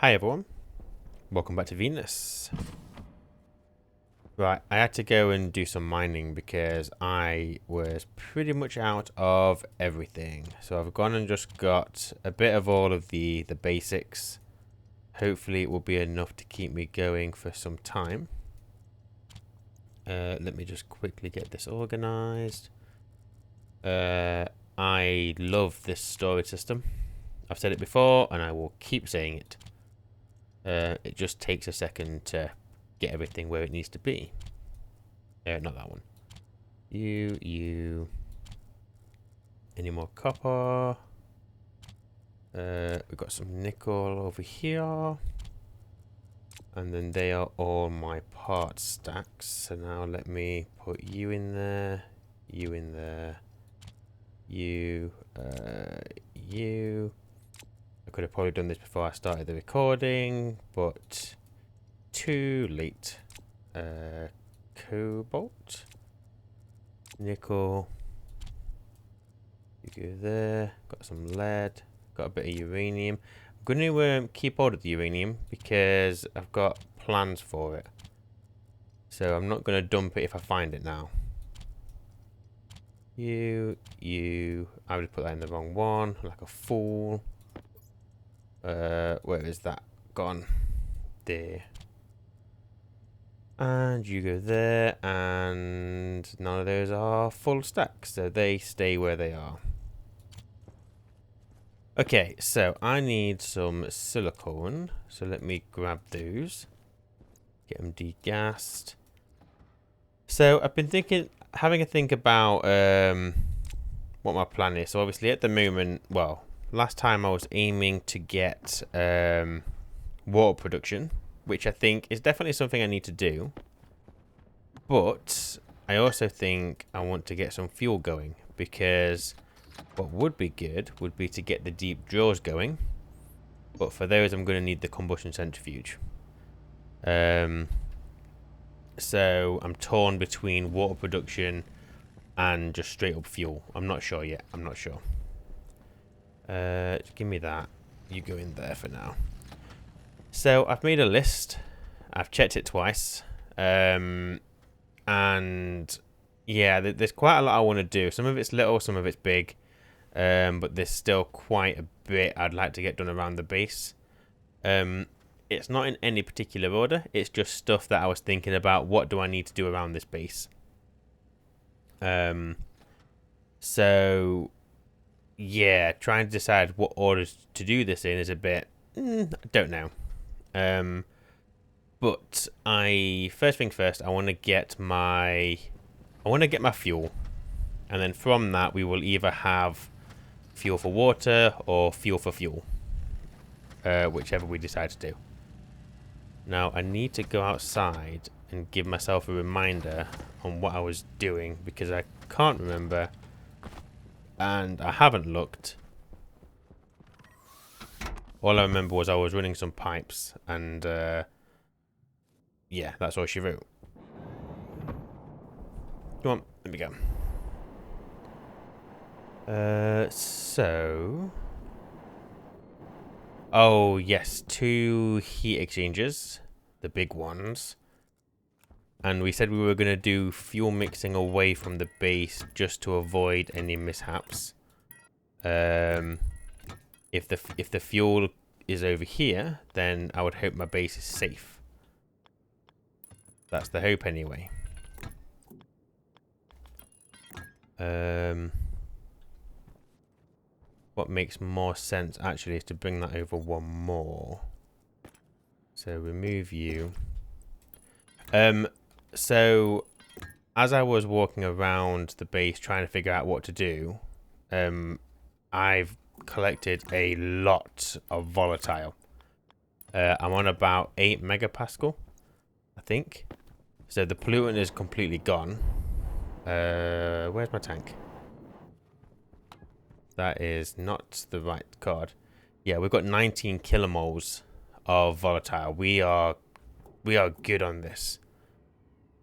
Hi everyone, welcome back to Venus. Right, I had to go and do some mining because I was pretty much out of everything. So I've gone and just got a bit of all of the basics. Hopefully it will be enough to keep me going for some time. Let me just quickly get this organized. I love this storage system. I've said it before and I will keep saying it. It just takes a second to get everything where it needs to be. Not that one. You. Any more copper? We've got some nickel over here. And then they are all my part stacks. So now let me put you in there. You in there. You. You. I could have probably done this before I started the recording, but too late. Cobalt, nickel, you go there, got some lead, got a bit of uranium. I'm going to keep hold of the uranium because I've got plans for it. So I'm not going to dump it if I find it now. You, I would put that in the wrong one, like a fool. Where is that gone? There. And you go there, and none of those are full stacks, so they stay where they are. Okay, so I need some silicone, so let me grab those. Get them degassed. So I've been having a think about what my plan is. So obviously at the moment, well, last time I was aiming to get water production, which I think is definitely something I need to do. But I also think I want to get some fuel going, because what would be good would be to get the deep drills going. But for those, I'm going to need the combustion centrifuge. So I'm torn between water production and just straight up fuel. I'm not sure yet. I'm not sure. Give me that. You go in there for now. So I've made a list. I've checked it twice. And yeah, there's quite a lot I want to do. Some of it's little, some of it's big. But there's still quite a bit I'd like to get done around the base. It's not in any particular order. It's just stuff that I was thinking about. What do I need to do around this base? So yeah, trying to decide what orders to do this in is a bit, I don't know. But first thing first, I want to get my fuel, and then from that we will either have fuel for water or fuel for fuel, whichever we decide to do. Now I need to go outside and give myself a reminder on what I was doing, because I can't remember and I haven't looked. All I remember was I was running some pipes, and yeah, that's all she wrote. Come on, let me go. Oh yes, 2 heat exchangers, the big ones. And we said we were going to do fuel mixing away from the base just to avoid any mishaps. If the fuel is over here, then I would hope my base is safe. That's the hope anyway. What makes more sense actually is to bring that over one more. So remove you. So as I was walking around the base trying to figure out what to do, I've collected a lot of volatile. I'm on about 8 megapascal, I think. So the pollutant is completely gone. Where's my tank? That is not the right card. Yeah, we've got 19 kilomoles of volatile. We are good on this.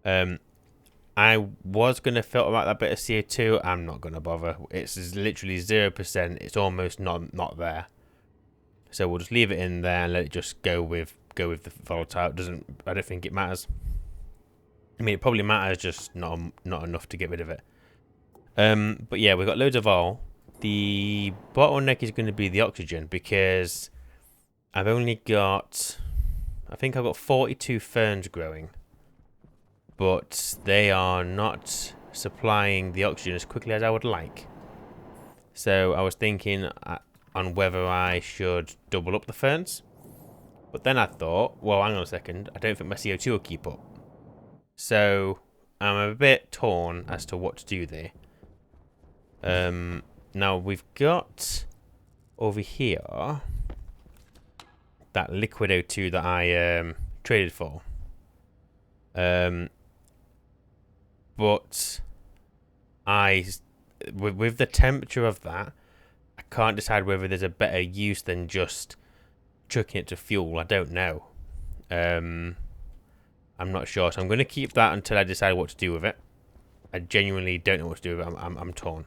I was going to filter out that bit of CO2. I'm not going to bother. It's literally 0%. It's almost not there. So we'll just leave it in there and let it just go with the volatile. I don't think it matters. I mean, it probably matters, just not enough to get rid of it. But yeah, we've got loads of oil. The bottleneck is going to be the oxygen, because I've only got, I think I've got 42 ferns growing, but they are not supplying the oxygen as quickly as I would like. So I was thinking on whether I should double up the ferns, but then I thought, well, hang on a second, I don't think my CO2 will keep up. So I'm a bit torn as to what to do there. Now we've got over here that liquid O2 that I traded for. But with the temperature of that, I can't decide whether there's a better use than just chucking it to fuel. I don't know. I'm not sure, so I'm going to keep that until I decide what to do with it. I genuinely don't know what to do with it. I'm torn.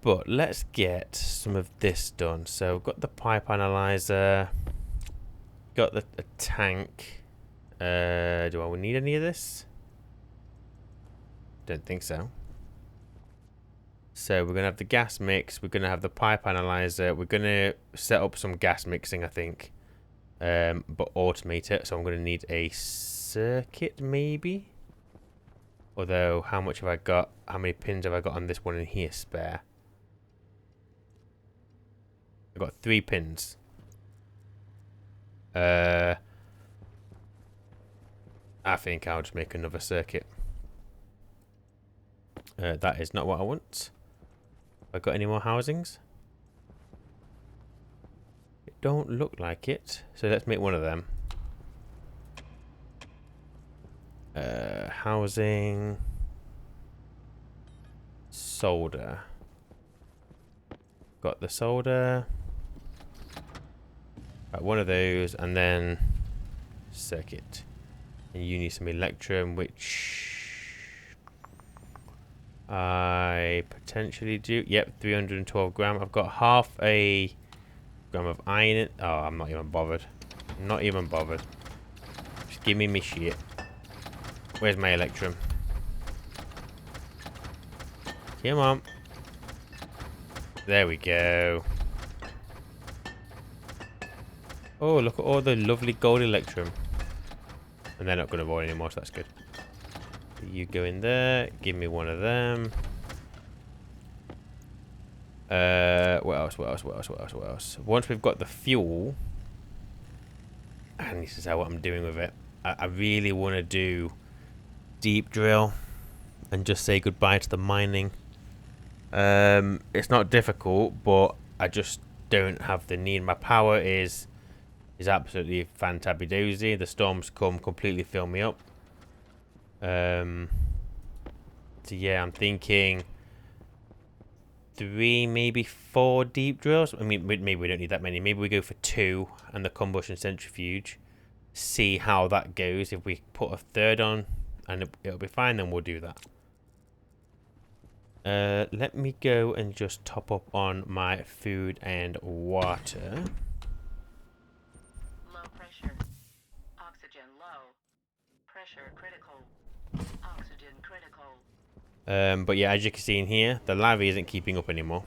But let's get some of this done. So we've got the pipe analyzer, got the tank. Do I need any of this? Don't think so. So we're gonna have the gas mix. We're gonna have the pipe analyzer. We're gonna set up some gas mixing, I think, but automate it. So I'm gonna need a circuit, maybe. Although, how much have I got? How many pins have I got on this one in here spare? I've got 3 pins. I think I'll just make another circuit. That is not what I want. Have I got any more housings? It don't look like it. So let's make one of them. Housing, solder. Got the solder. Right, one of those, and then circuit. And you need some electrum, which I potentially do. Yep, 312 gram. I've got half a gram of iron in it. Oh, I'm not even bothered. Not even bothered. Just give me my shit. Where's my electrum? Come on. There we go. Oh, look at all the lovely gold electrum. And they're not going to void anymore, so that's good. You go in there. Give me one of them. What else? Once we've got the fuel, I need to decide what I'm doing with it. I really want to do deep drill and just say goodbye to the mining. It's not difficult, but I just don't have the need. My power is absolutely fantabby-dozy. The storms come completely fill me up. So yeah, I'm thinking 3, maybe 4 deep drills. I mean, maybe we don't need that many. Maybe we go for 2 and the combustion centrifuge. See how that goes. If we put a 3rd on and it'll be fine, then we'll do that. Let me go and just top up on my food and water. Low pressure. Oxygen low. Pressure critical. Oxygen critical. But yeah, as you can see in here, the lava isn't keeping up anymore.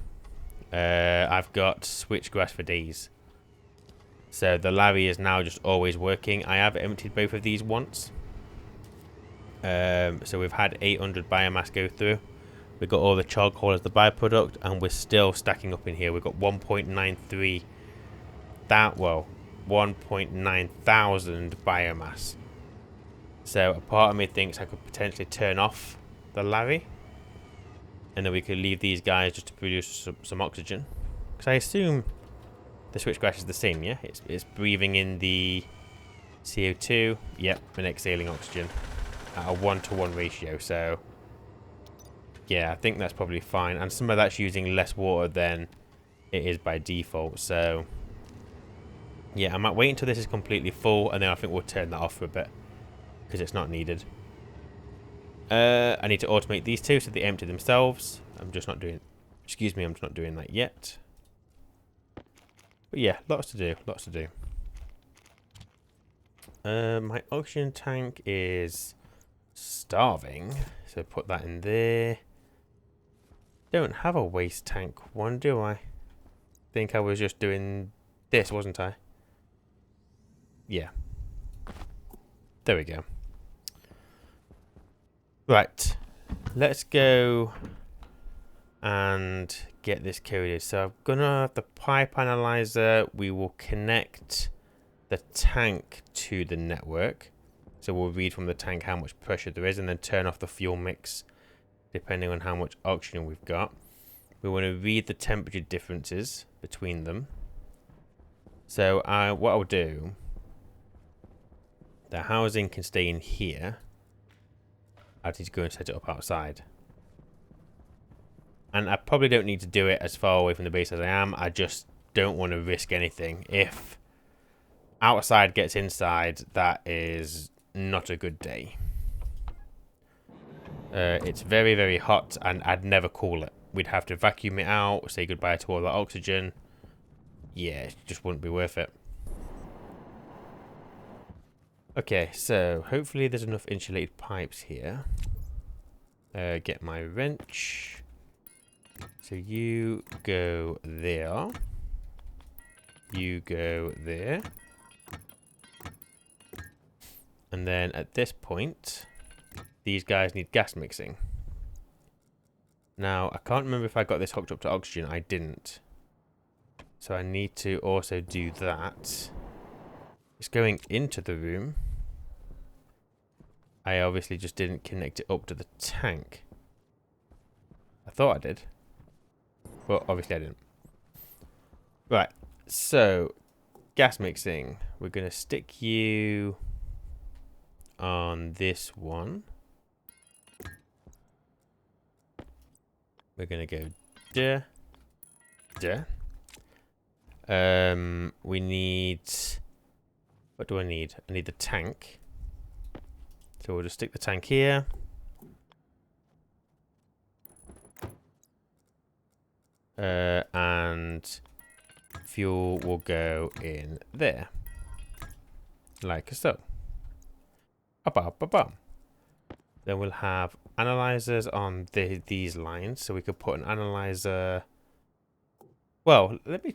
I've got switchgrass for days. So the lava is now just always working. I have emptied both of these once. So we've had 800 biomass go through. We've got all the charcoal as the byproduct, and we're still stacking up in here. We've got 1.93 1.9 thousand biomass. So a part of me thinks I could potentially turn off the lava, and then we could leave these guys just to produce some oxygen. Because I assume the switchgrass is the same, yeah? It's breathing in the CO2, yep, and exhaling oxygen at a 1-to-1 ratio. So yeah, I think that's probably fine. And some of that's using less water than it is by default. So yeah, I might wait until this is completely full, and then I think we'll turn that off for a bit because it's not needed. I need to automate these two so they empty themselves. I'm just not doing that yet. But yeah, lots to do, lots to do. My oxygen tank is starving, so put that in there. Don't have a waste tank one, do I? Think I was just doing this, wasn't I? Yeah. There we go. Right. Let's go and get this coded. So I'm gonna have the pipe analyzer. We will connect the tank to the network. So we'll read from the tank how much pressure there is and then turn off the fuel mix depending on how much oxygen we've got. We want to read the temperature differences between them. So what I'll do, the housing can stay in here. I need to go and set it up outside. And I probably don't need to do it as far away from the base as I am. I just don't want to risk anything. If outside gets inside, that is not a good day. It's very, very hot, and I'd never cool it. We'd have to vacuum it out, say goodbye to all the oxygen. Yeah, it just wouldn't be worth it. Okay, so hopefully there's enough insulated pipes here. Get my wrench. So you go there. You go there. And then at this point, these guys need gas mixing. Now, I can't remember if I got this hooked up to oxygen. I didn't. So I need to also do that. It's going into the room. I obviously just didn't connect it up to the tank. I thought I did. But obviously I didn't. Right. So, gas mixing. We're going to stick you on this one. We're going to go there. There. We need... What do I need? I need the tank. So we'll just stick the tank here. And fuel will go in there. Like so. Then we'll have analyzers on these lines. So we could put an analyzer... Well, let me...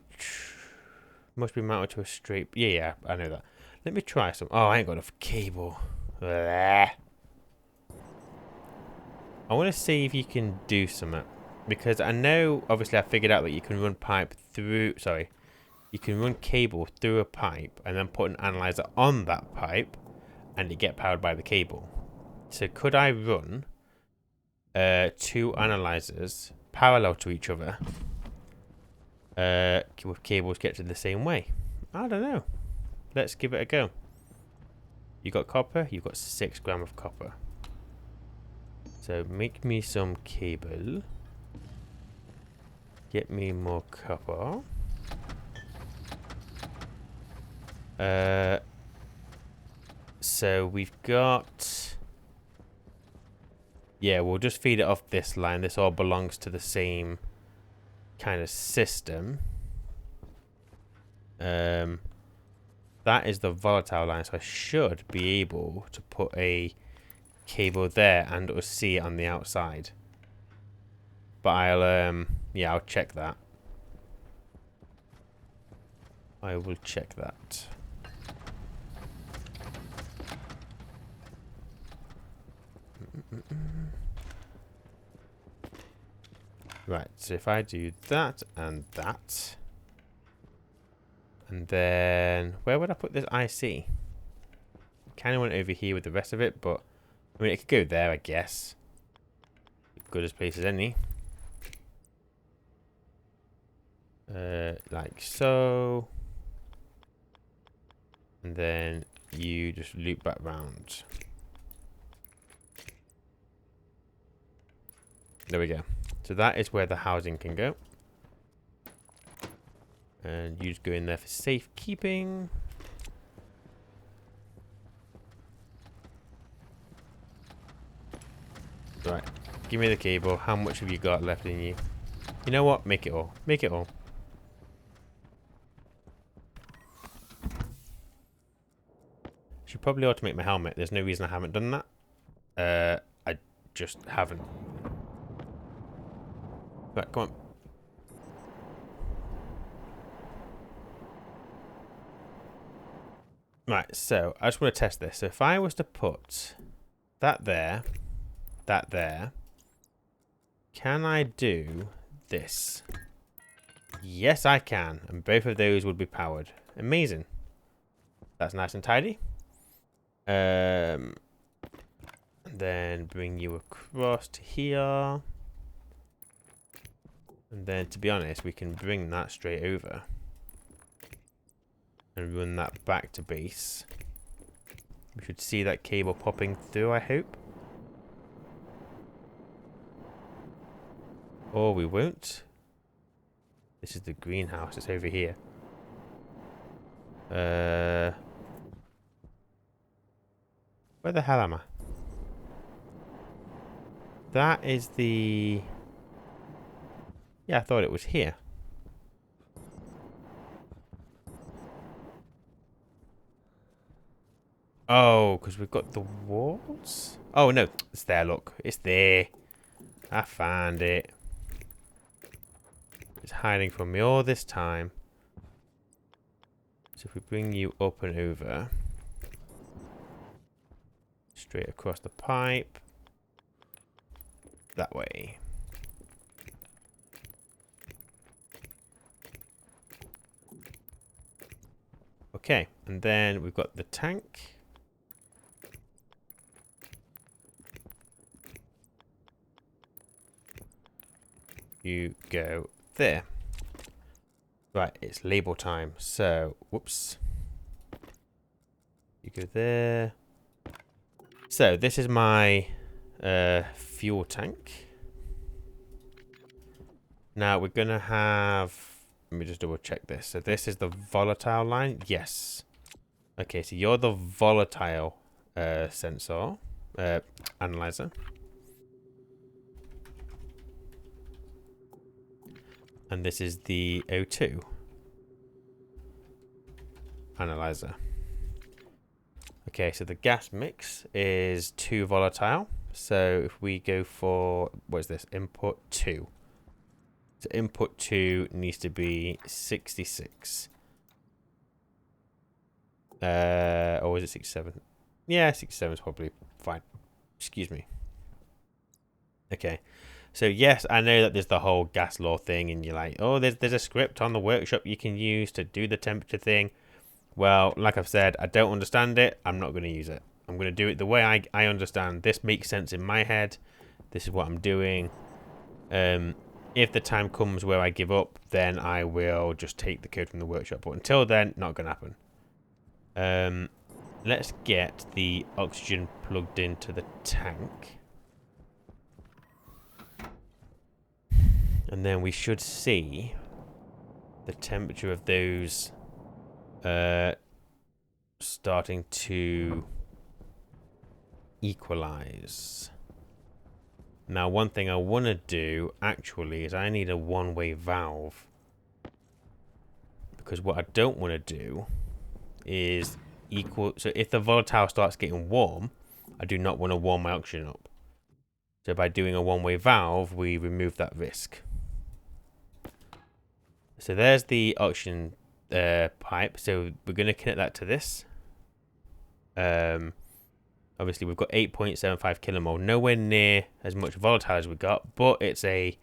Must be mounted to a straight... Yeah, I know that. Let me try some... Oh, I ain't got enough cable. Blah. I want to see if you can do something. Because I know, obviously, I figured out that you can run pipe through... Sorry. You can run cable through a pipe and then put an analyzer on that pipe and it get powered by the cable. So could I run two analyzers parallel to each other with cables kept in the same way? I don't know. Let's give it a go. You got copper? You've got 6 grams of copper. So make me some cable. Get me more copper. So we've got... Yeah, we'll just feed it off this line. This all belongs to the same kind of system. That is the volatile line, so I should be able to put a cable there and or see it on the outside. But yeah, I'll check that. I will check that. Right, so if I do that and that, and then where would I put this IC? Kind of went over here with the rest of it, but I mean it could go there, I guess. Good as place as any. Like so, and then you just loop back round. There we go. So that is where the housing can go. And you just go in there for safekeeping. Right. Give me the cable. How much have you got left in you? You know what? Make it all. Make it all. probably ought to make my helmet. There's no reason I haven't done that. I just haven't. Right, come on. Right, so I just want to test this. So if I was to put that there, can I do this? Yes, I can. And both of those would be powered. Amazing. That's nice and tidy. And then bring you across to here. And then, to be honest, we can bring that straight over. And run that back to base. We should see that cable popping through, I hope. Or we won't. This is the greenhouse. It's over here. Where the hell am I? That is the... Yeah, I thought it was here. Oh, because we've got the walls? Oh, no. It's there, look. It's there. I found it. It's hiding from me all this time. So if we bring you up and over. Straight across the pipe. That way. Okay, and then we've got the tank. You go there. Right, it's label time. So, whoops. You go there. So, this is my fuel tank. Now, we're going to have... Let me just double check this. So, this is the volatile line. Yes. Okay, so you're the volatile sensor. Analyzer. And this is the O2 analyzer. Okay, so the gas mix is 2 volatile. So if we go for, what is this? Input 2. So input 2 needs to be 66. Or is it 67? Yeah, 67 is probably fine. Excuse me. Okay. So yes, I know that there's the whole gas law thing, and you're like, oh, there's a script on the workshop you can use to do the temperature thing. Well, like I've said, I don't understand it. I'm not going to use it. I'm going to do it the way I understand. This makes sense in my head. This is what I'm doing. If the time comes where I give up, then I will just take the code from the workshop. But until then, not going to happen. Let's get the oxygen plugged into the tank. And then we should see the temperature of those starting to equalize. Now, one thing I want to do, actually, is I need a one-way valve. Because what I don't want to do is equal... So if the volatile starts getting warm, I do not want to warm my oxygen up. So by doing a one-way valve, we remove that risk. So there's the oxygen pipe. So we're going to connect that to this. Obviously, we've got 8.75 kilomole. Nowhere near as much volatile as we got, but it's a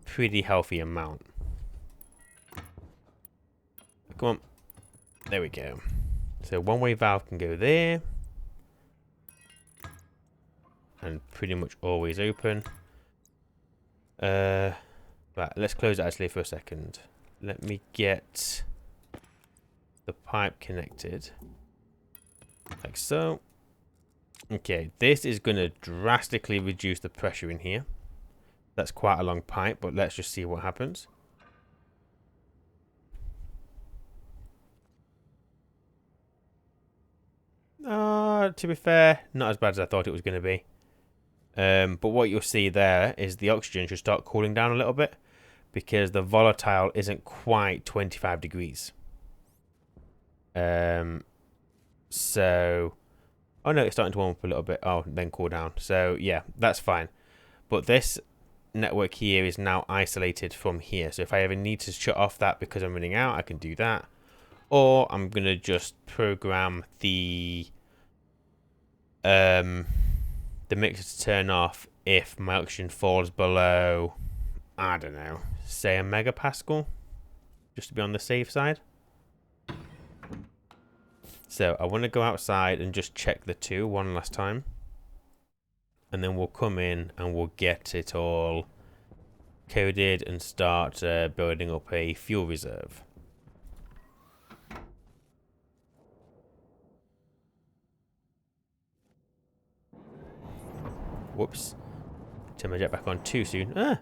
pretty healthy amount. Come on. There we go. So one-way valve can go there. And pretty much always open. Right, let's close it actually for a second. Let me get the pipe connected. Like so. Okay, this is going to drastically reduce the pressure in here. That's quite a long pipe, but let's just see what happens. To be fair, not as bad as I thought it was going to be. But what you'll see there is the oxygen should start cooling down a little bit because the volatile isn't quite 25 degrees. So Oh no, it's starting to warm up a little bit. Oh, then cool down. So yeah, that's fine. But this network here is now isolated from here. So if I ever need to shut off that because I'm running out, I can do that. Or I'm going to just program the mixer to turn off if my oxygen falls below, I don't know, say a megapascal, just to be on the safe side. So I want to go outside and just check the two one last time. And then we'll come in and we'll get it all coded and start building up a fuel reserve. Whoops. Turn my jet back on too soon. Ah!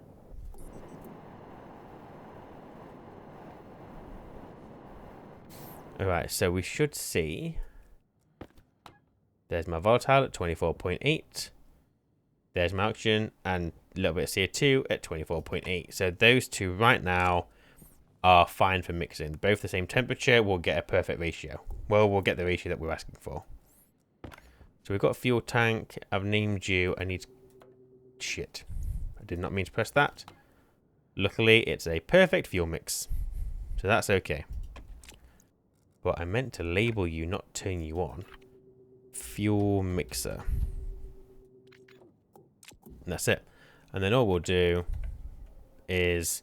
Alright, so we should see... There's my volatile at 24.8. There's my oxygen and a little bit of CO2 at 24.8. So those two right now are fine for mixing. Both the same temperature, we'll get a perfect ratio. Well, we'll get the ratio that we're asking for. So we've got a fuel tank. I've named you. I need... Shit. I did not mean to press that. Luckily, it's a perfect fuel mix. So that's okay. But I meant to label you, not turn you on. Fuel mixer. And that's it. And then all we'll do is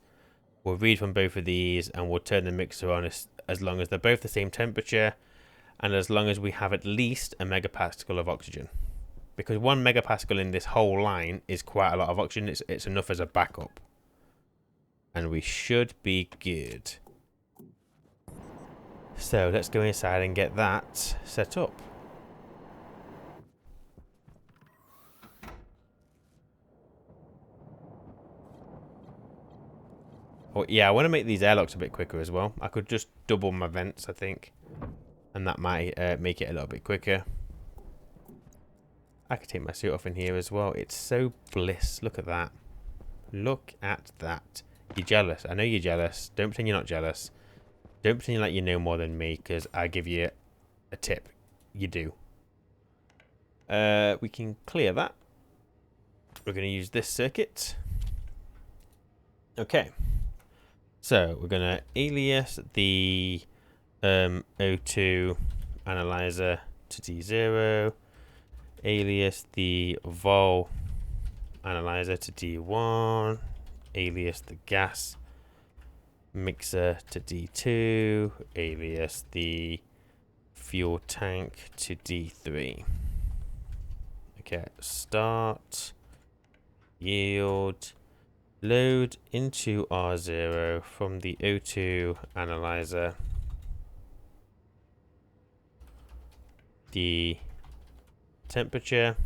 we'll read from both of these and we'll turn the mixer on as long as they're both the same temperature and as long as we have at least a megapascal of oxygen. Because 1 megapascal in this whole line is quite a lot of oxygen. It's enough as a backup. And we should be good. So let's go inside and get that set up. Oh, yeah, I want to make these airlocks a bit quicker as well. I could just double my vents, I think. And that might make it a little bit quicker. I could take my suit off in here as well. It's so bliss. Look at that. Look at that. You're jealous. I know you're jealous. Don't pretend you're not jealous. Don't pretend like you know more than me, because I give you a tip. You do. We can clear that. We're going to use this circuit. Okay. So we're going to alias the O2 analyzer to D0. Alias the vol analyzer to D1. Alias the gas mixer to D2. Alias the fuel tank to D3. Okay, start, yield, load into R0 from the O2 analyzer. The temperature,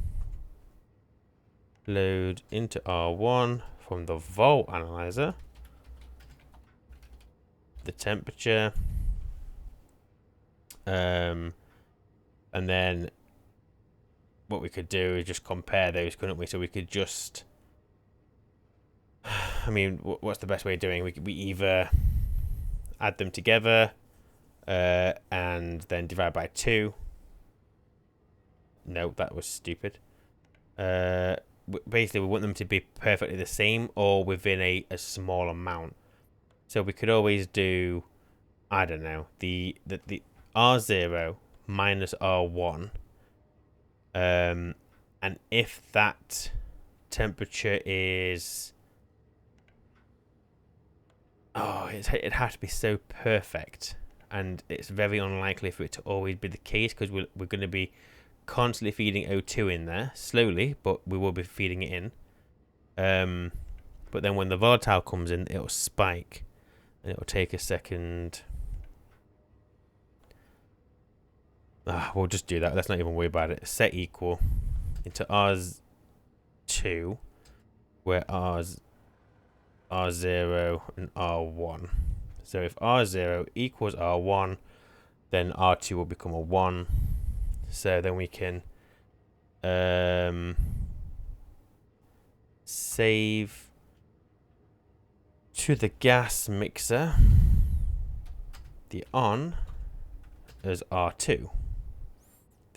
load into R1 from the vol analyzer. The temperature, and then what we could do is just compare those, couldn't we? So we could just, I mean, what's the best way of doing it? We either add them together and then divide by 2. No, that was stupid. Basically, we want them to be perfectly the same or within a small amount. So we could always do, I don't know, the R0 minus R1. And if that temperature is... Oh, it has to be so perfect. And it's very unlikely for it to always be the case, because we're going to be constantly feeding O2 in there. Slowly, but we will be feeding it in. But then when the volatile comes in, it'll spike. And it'll take a second. We'll just do that. Let's not even worry about it. Set equal into R2, where R0 and R1. So if R0 equals R1, then R2 will become a 1. So then we can save to the gas mixer the on as R2.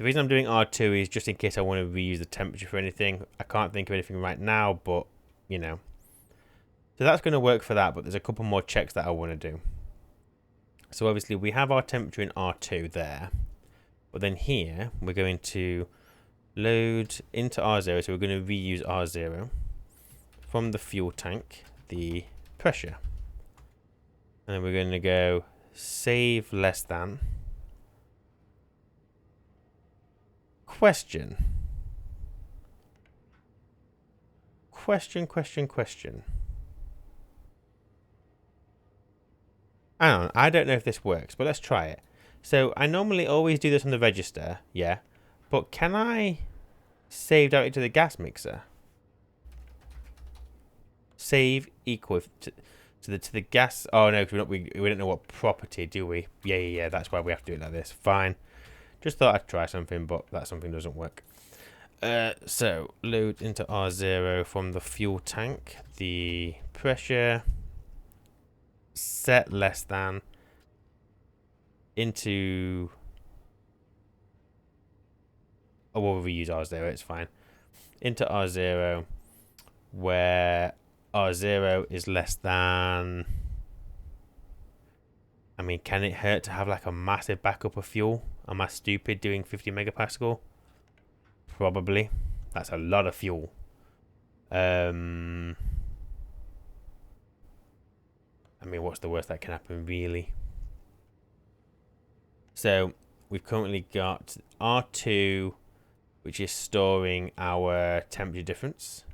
The reason I'm doing R2 is just in case I want to reuse the temperature for anything. I can't think of anything right now, but, you know. So that's going to work for that, but there's a couple more checks that I want to do. So obviously we have our temperature in R2 there. But then here, we're going to load into R0, so we're going to reuse R0 from the fuel tank, the pressure. And then we're going to go save less than. Question. Question. I don't know if this works, but let's try it. So I normally always do this on the register, yeah. But can I save directly to the gas mixer? Save equal to the gas. Oh no, because we don't know what property, do we? Yeah. That's why we have to do it like this. Fine. Just thought I'd try something, but that something doesn't work. So load into R0 from the fuel tank, the pressure, set less than, into, oh, we'll reuse R0, it's fine, into R0 where R0 is less than, I mean, can it hurt to have like a massive backup of fuel? Am I stupid doing 50 megapascal? Probably. That's a lot of fuel. I mean, what's the worst that can happen, really? So, we've currently got R2, which is storing our temperature difference.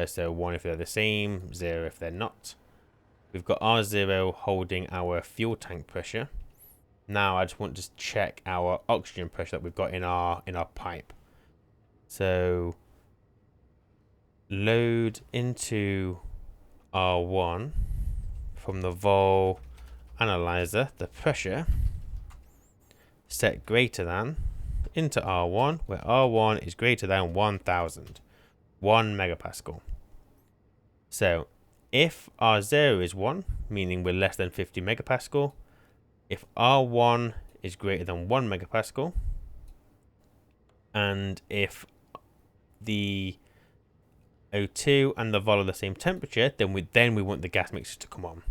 So, 1 if they're the same, 0 if they're not. We've got R0 holding our fuel tank pressure. Now, I just want to check our oxygen pressure that we've got in our pipe. So, load into R1 from the vol analyzer, the pressure, set greater than, into R1, where R1 is greater than 1000, 1 megapascal. So, if R0 is 1, meaning we're less than 50 megapascal, if R1 is greater than 1 megapascal, and if the O2 and the vol are the same temperature, then we want the gas mixer to come on.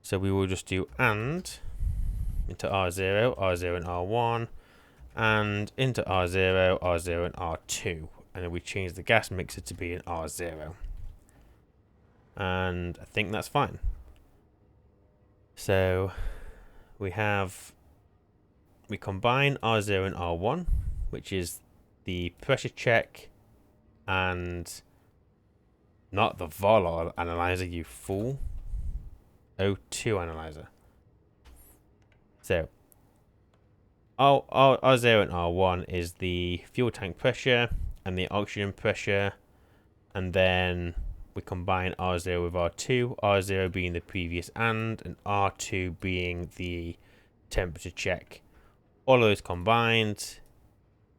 So we will just do and into R0, R0 and R1, and into R0, R0 and R2. And then we change the gas mixer to be in R0. And I think that's fine. So we combine R0 and R1, which is the pressure check and not the vol analyzer, you fool. O2 analyzer. So R0 and R1 is the fuel tank pressure and the oxygen pressure, and then we combine R0 with R2, R0 being the previous and R2 being the temperature check. All of those combined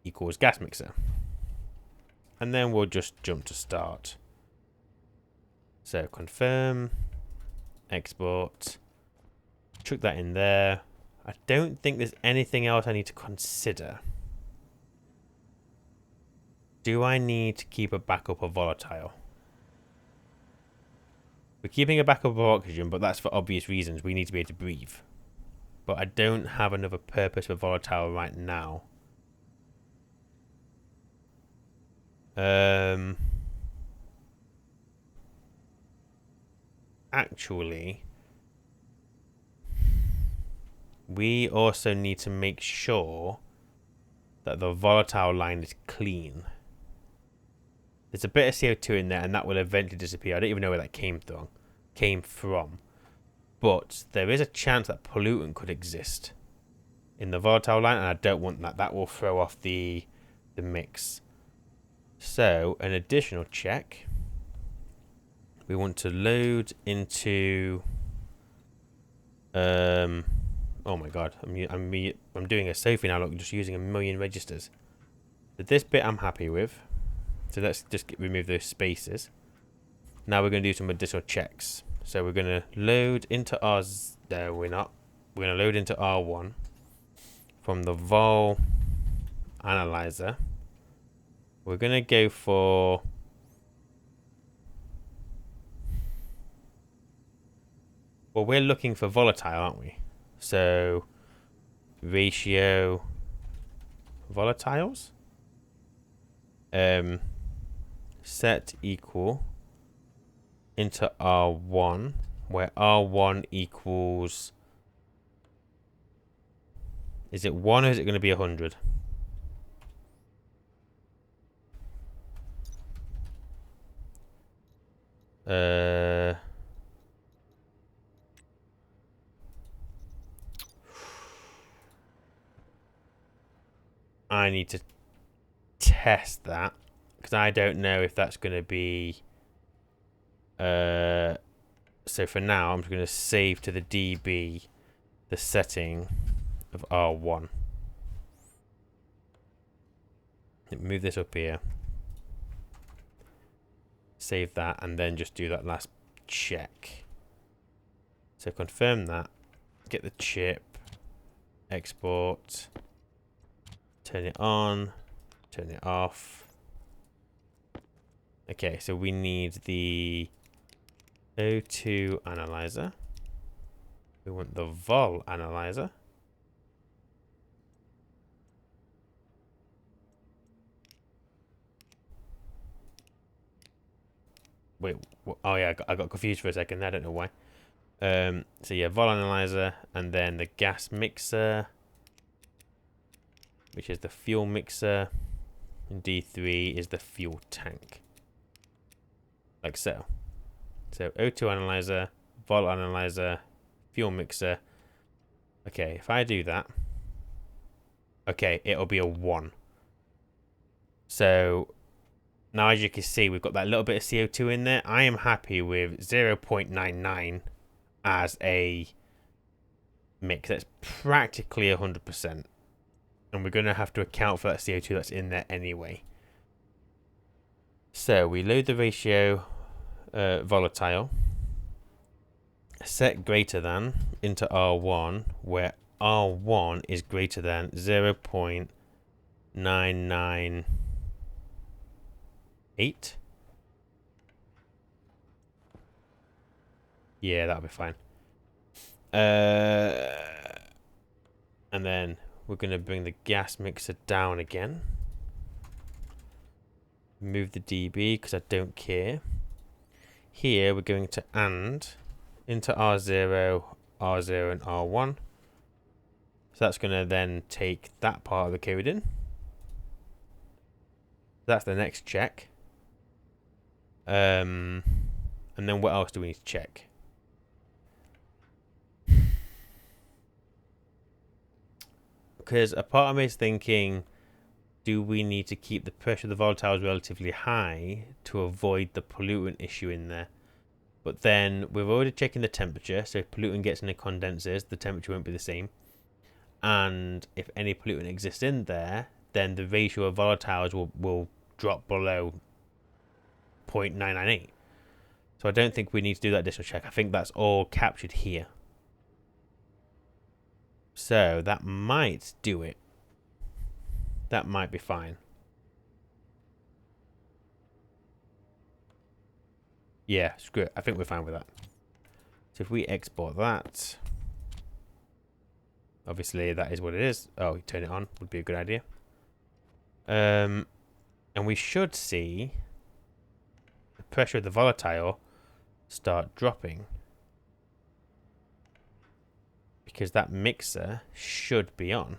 equals gas mixer. And then we'll just jump to start. So confirm, export, chuck that in there. I don't think there's anything else I need to consider. Do I need to keep a backup of volatile? We're keeping a backup of oxygen, but that's for obvious reasons. We need to be able to breathe. But I don't have another purpose for volatile right now. Actually, we also need to make sure that the volatile line is clean. There's a bit of CO2 in there, and that will eventually disappear. I don't even know where that came from. But there is a chance that pollutant could exist in the volatile line, and I don't want that. That will throw off the mix. So, an additional check. We want to load into... oh my god, I'm doing a Sophie now, look, just using a million registers. So this bit I'm happy with. So let's just remove those spaces. Now we're going to do some additional checks. So we're going to load into no, we're not. We're going to load into R1 from the vol analyzer. We're going to go for... Well, we're looking for volatile, aren't we? So, ratio volatiles. Set equal into R1, where R1 equals... Is it 1 or is it going to be 100? I need to test that because I don't know if that's going to be... So for now, I'm just going to save to the DB the setting of R1. Move this up here. Save that and then just do that last check. So confirm that. Get the chip. Export. Turn it on. Turn it off. Okay, so we need the O2 analyzer. We want the vol analyzer. Wait, oh yeah, I got confused for a second. I don't know why. So yeah, vol analyzer, and then the gas mixer, which is the fuel mixer, and D3 is the fuel tank. Like so. So O2 analyzer, vol analyzer, fuel mixer. Okay, if I do that, okay, it'll be a 1. So now as you can see, we've got that little bit of CO2 in there. I am happy with 0.99 as a mix. That's practically 100%. And we're going to have to account for that CO2 that's in there anyway. So we load the ratio volatile. Set greater than into R1, where R1 is greater than 0.998. Yeah, that'll be fine. And then we're going to bring the gas mixer down again. Move the dB because I don't care. Here we're going to AND into R0, R0 and R1. So that's going to then take that part of the code in. That's the next check. And then what else do we need to check? Because a part of me is thinking, do we need to keep the pressure of the volatiles relatively high to avoid the pollutant issue in there? But then we're already checking the temperature, so if pollutant gets in the condensers, the temperature won't be the same. And if any pollutant exists in there, then the ratio of volatiles will drop below 0.998. So I don't think we need to do that additional check. I think that's all captured here. So that might do it. That might be fine. Yeah, screw it. I think we're fine with that. So if we export that, obviously that is what it is. Oh, turn it on would be a good idea. And we should see the pressure of the volatile start dropping. Because that mixer should be on.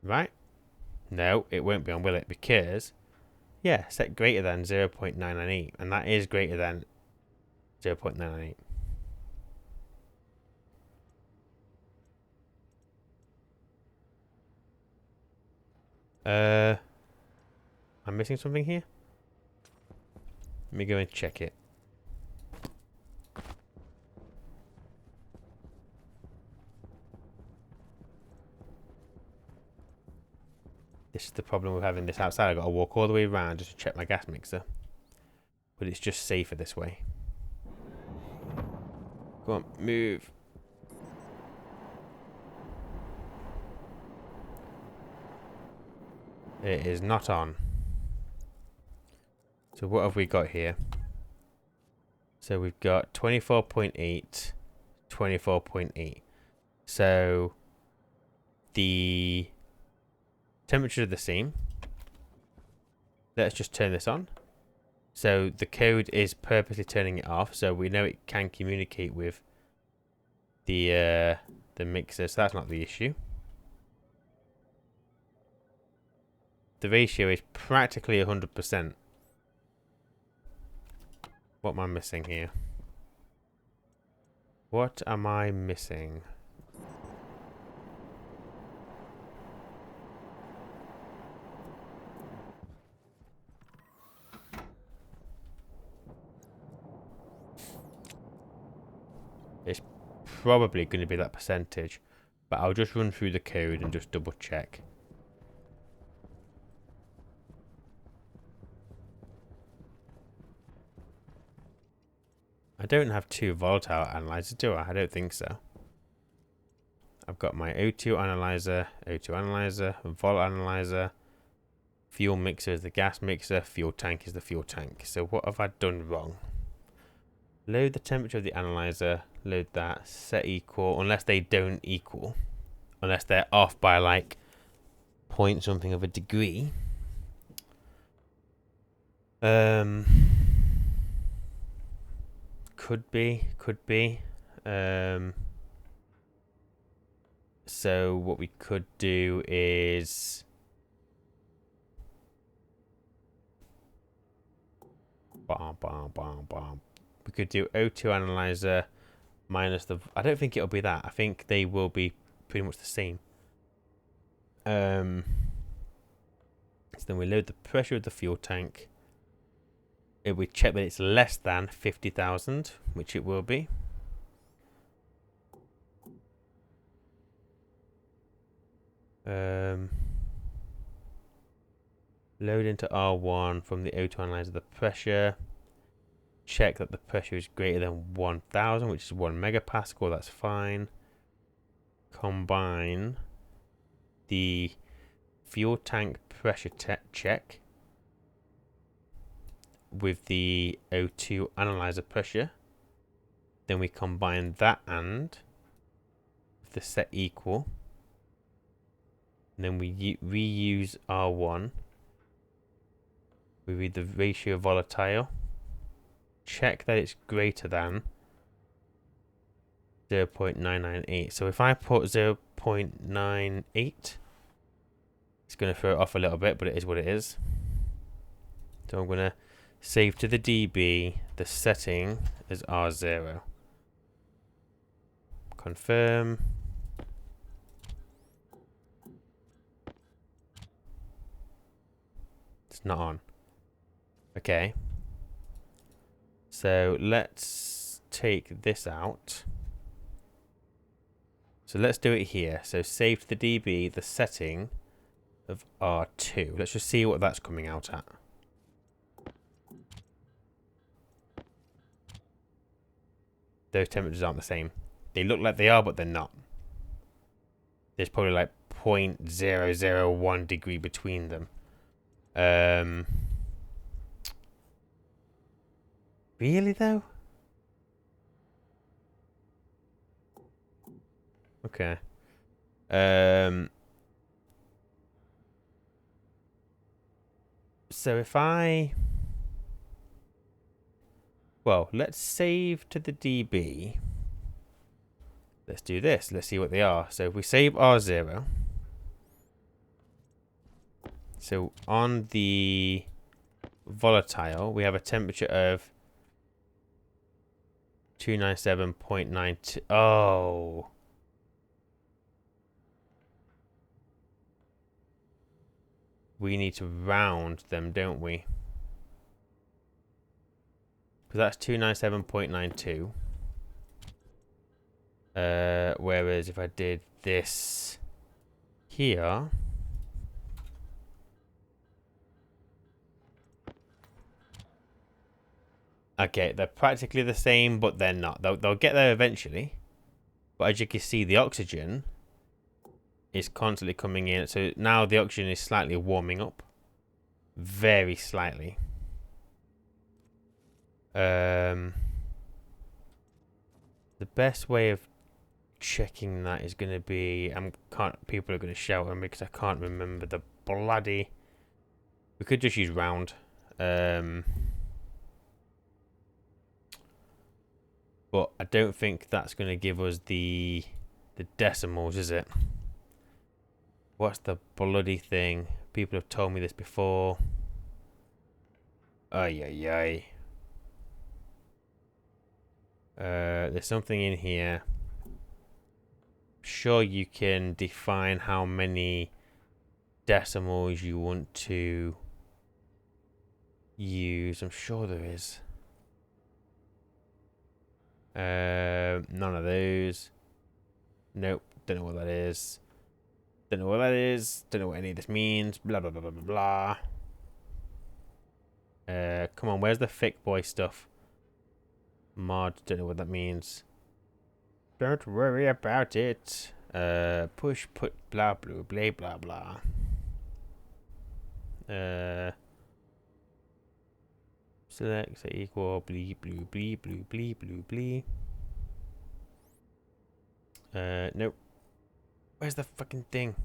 Right? No, it won't be on, will it? Because, yeah, set greater than 0.998. And that is greater than 0.998. I'm missing something here. Let me go and check it. This is the problem with having this outside. I've got to walk all the way around just to check my gas mixer. But it's just safer this way. Go on, move. It is not on. So what have we got here? So we've got 24.8, 24.8. So the temperature are the same. Let's just turn this on. So the code is purposely turning it off, so we know it can communicate with the mixer, so that's not the issue. The ratio is practically 100%. What am I missing here? What am I missing? It's probably going to be that percentage, but I'll just run through the code and just double check. I don't have two volatile analyzers, do I? I don't think so. I've got my O2 analyzer, vol analyzer, fuel mixer is the gas mixer, fuel tank is the fuel tank. So what have I done wrong? Load the temperature of the analyzer, load that, set equal, unless they don't equal. Unless they're off by like point something of a degree. Could be. So what we could do is we could do O2 analyzer minus the. I don't think it'll be that. I think they will be pretty much the same. So then we load the pressure of the fuel tank. If we check that it's less than 50,000, which it will be. Load into R1 from the O2 analyzer the pressure. Check that the pressure is greater than 1,000, which is 1 megapascal. That's fine. Combine the fuel tank pressure check with the O2 analyzer pressure. Then we combine that and the set equal. And then we reuse R1. We read the ratio volatile. Check that it's greater than 0.998. So if I put 0.98, it's going to throw it off a little bit, but it is what it is. So I'm going to save to the dB the setting as R0. Confirm. It's not on. Okay. So let's take this out. So let's do it here. So save to the dB the setting of R2. Let's just see what that's coming out at. Those temperatures aren't the same. They look like they are, but they're not. There's probably like 0.001 degree between them. Really though? Okay. So if well, let's save to the dB. Let's do this. Let's see what they are. So if we save R0. So on the volatile, we have a temperature of 297.92. Oh. We need to round them, don't we? Because that's 297.92. Whereas if I did this here, okay, they're practically the same, but they're not. They'll get there eventually. But as you can see, the oxygen is constantly coming in. So now the oxygen is slightly warming up. Very slightly. The best way of checking that is going to be... people are going to shout at me because I can't remember the bloody... We could just use round. But I don't think that's going to give us the decimals, is it? What's the bloody thing? People have told me this before. Ay, ay, ay. There's something in here. Sure, you can define how many decimals you want to use. I'm sure there is. None of those. Nope. Don't know what that is. Don't know what that is. Don't know what any of this means. Blah, blah, blah, blah, blah, blah. Come on, where's the thick boy stuff? Mod, don't know what that means. Don't worry about it. Push, put, blah, blah, blah, blah, blah. Select, say equal, blee, blue, blee, blue, blee, blue, blee. Nope. Where's the fucking thing?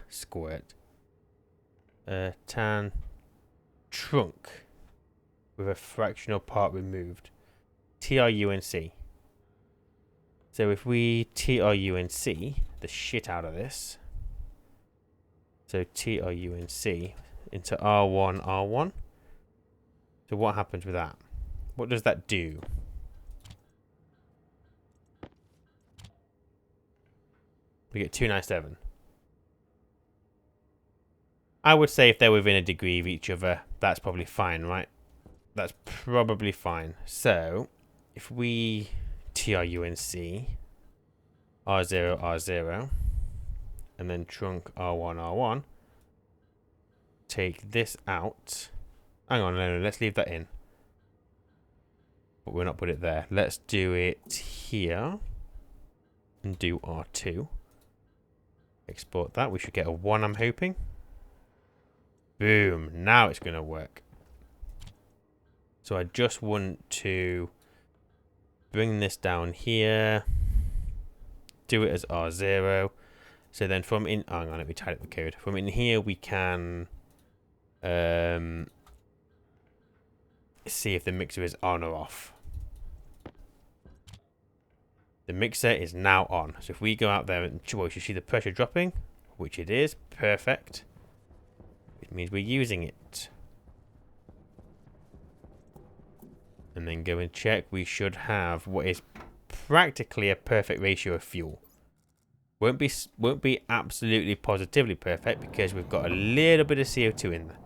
Squirt. Tan. Trunk. With a fractional part removed. TRUNC. So if we TRUNC the shit out of this. So TRUNC into R1, R1. So what happens with that? What does that do? We get 297. I would say if they're within a degree of each other, that's probably fine, right? That's probably fine. So, if we TRUNC R0, R0, and then trunk R1, R1, take this out. Hang on, no, let's leave that in. But we'll not put it there. Let's do it here. And do R2. Export that. We should get a 1, I'm hoping. Boom. Now it's going to work. So I just want to bring this down here. Do it as R0. So then from in... hang on, let me type up the code. From in here we can... see if the mixer is on or off. The mixer is now on. So if we go out there and you see the pressure dropping, which it is, perfect. It means we're using it. And then go and check. We should have what is practically a perfect ratio of fuel. Won't be absolutely positively perfect because we've got a little bit of CO2 in there.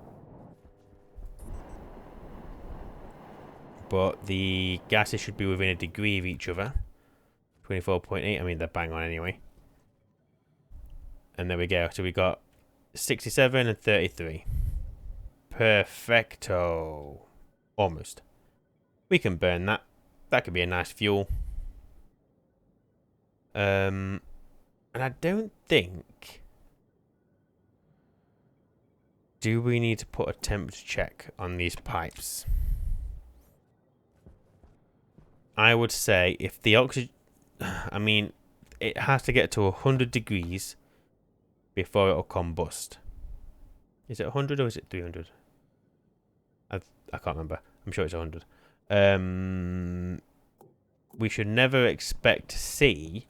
But the gases should be within a degree of each other. 24.8. I mean, they're bang on anyway. And there we go. So we got 67 and 33. Perfecto. Almost. We can burn that. That could be a nice fuel. And I don't think... do we need to put a temperature check on these pipes? I would say if the oxygen... I mean, it has to get to 100 degrees before it'll combust. Is it 100 or is it 300? I can't remember. I'm sure it's 100. We should never expect to see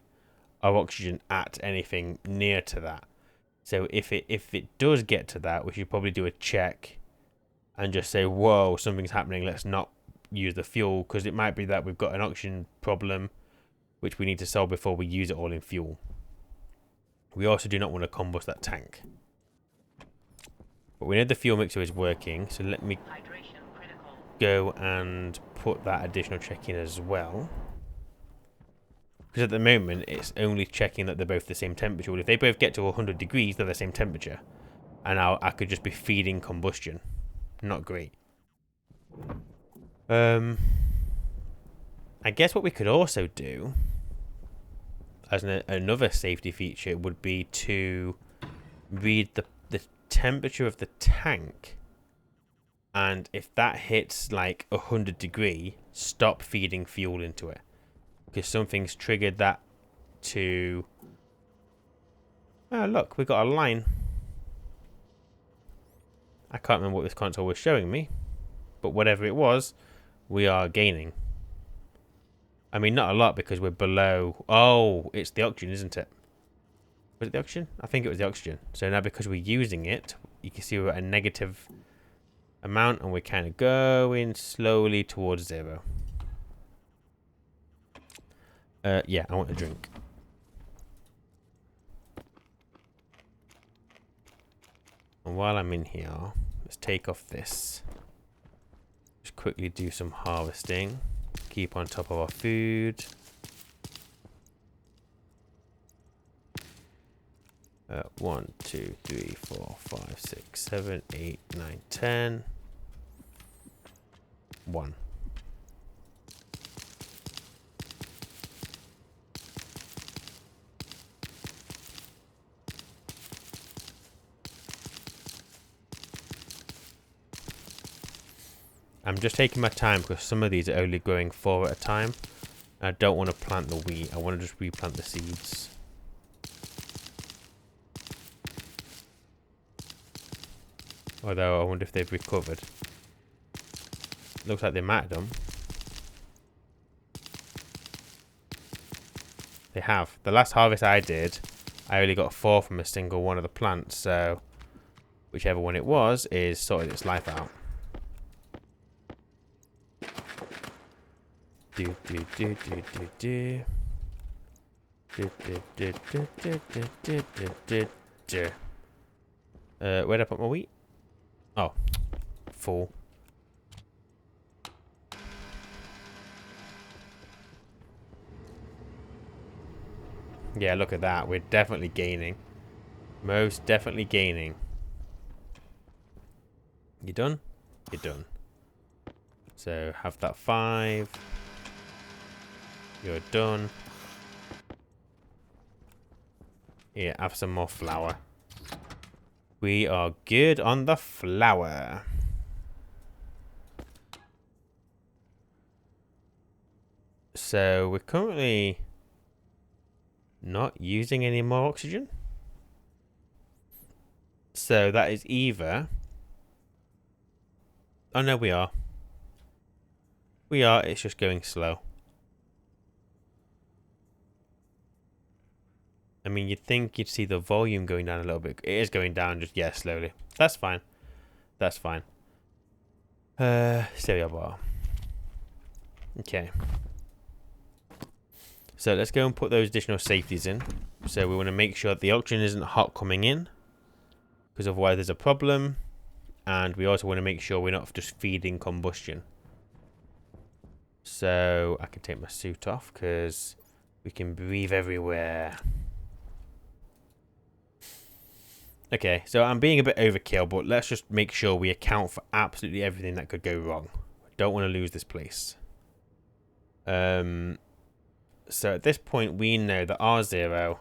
our oxygen at anything near to that. So if it does get to that, we should probably do a check and just say, whoa, something's happening. Let's not use the fuel, because it might be that we've got an oxygen problem which we need to solve before we use it all in fuel. We also do not want to combust that tank. But we know the fuel mixer is working, so let me go and put that additional check in as well. Because at the moment, it's only checking that they're both the same temperature. Well, if they both get to 100 degrees, they're the same temperature. And now I could just be feeding combustion. Not great. I guess what we could also do... as another safety feature would be to read the temperature of the tank, and if that hits like 100 degree, stop feeding fuel into it, because something's triggered that to... Oh look, we got a line. I can't remember what this console was showing me, but whatever it was, we are gaining. I mean, not a lot because we're below... Oh, it's the oxygen, isn't it? Was it the oxygen? I think it was the oxygen. So now because we're using it, you can see we're at a negative amount and we're kind of going slowly towards 0. Yeah, I want a drink. And while I'm in here, let's take off this. Just quickly do some harvesting. Keep on top of our food. 1, 2, 3, 4, 5, 6, 7, 8, 9, 10. 1. I'm just taking my time because some of these are only growing 4 at a time. I don't want to plant the wheat. I want to just replant the seeds. Although I wonder if they've recovered. Looks like they might have done. They have. The last harvest I did, I only got 4 from a single one of the plants. So whichever one it was is sorting its life out. Do do do do do do. Do do do do do do do do do. Where'd I put my wheat? Oh, full. Yeah, look at that. We're definitely gaining. Most definitely gaining. You done? You're done. So have that 5. You're done. Here, have some more flour. We are good on the flour. So we're currently not using any more oxygen. So that is either... Oh no, we are. We are, it's just going slow. I mean, you'd think you'd see the volume going down a little bit. It is going down, just, yeah, slowly. That's fine. That's fine. Cereal bar. Okay. So let's go and put those additional safeties in. So we want to make sure that the oxygen isn't hot coming in, because otherwise there's a problem. And we also want to make sure we're not just feeding combustion. So I can take my suit off because we can breathe everywhere. Okay, so I'm being a bit overkill, but let's just make sure we account for absolutely everything that could go wrong. I don't want to lose this place. So at this point, we know that R0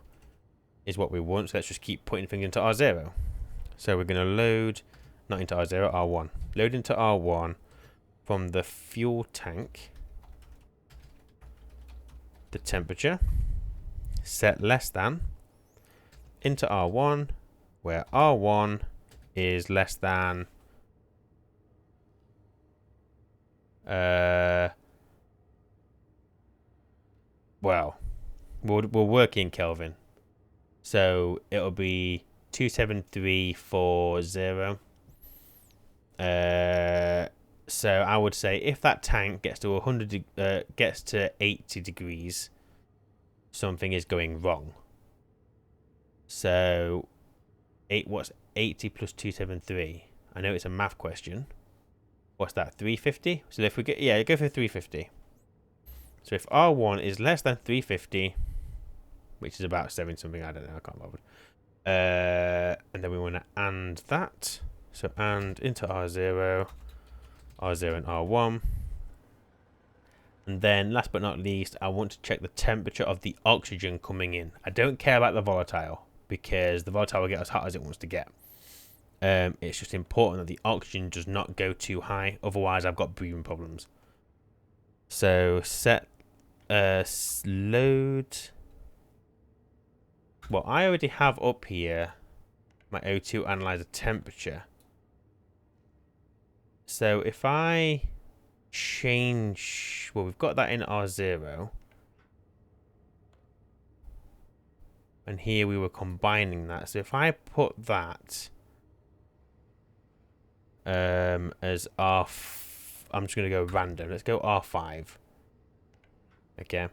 is what we want, so let's just keep putting things into R0. So we're going to load, not into R0, R1. Load into R1 from the fuel tank. The temperature. Set less than. Into R1. Where R1 is less than well, we'll work in Kelvin. So it'll be 27340. So I would say if that tank gets to 80 degrees, something is going wrong. So what's 80 plus 273? I know it's a math question. What's that? 350? So if we get, yeah, go for 350. So if R1 is less than 350, which is about 7 something, I don't know, I can't bother. And then we want to AND that. So AND into R0 and R1. And then, last but not least, I want to check the temperature of the oxygen coming in. I don't care about the volatile, because the volatile will get as hot as it wants to get. It's just important that the oxygen does not go too high, otherwise I've got breathing problems. So, set load. Well, I already have up here my O2 analyzer temperature. So, if I change, well, we've got that in R0, and here we were combining that. So if I put that as I'm just going to go random. Let's go R5. Okay,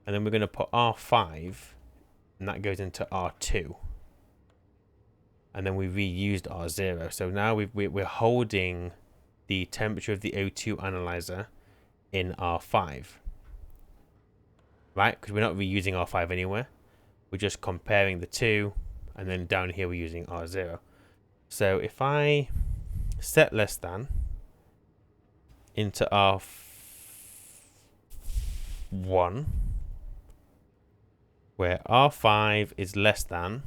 and then we're going to put R5, and that goes into R2, and then we reused R0. So now we're holding the temperature of the O2 analyzer in R5, right? Because we're not reusing R5 anywhere. We're just comparing the two, and then down here we're using R0. So if I set less than into R1, where R5 is less than,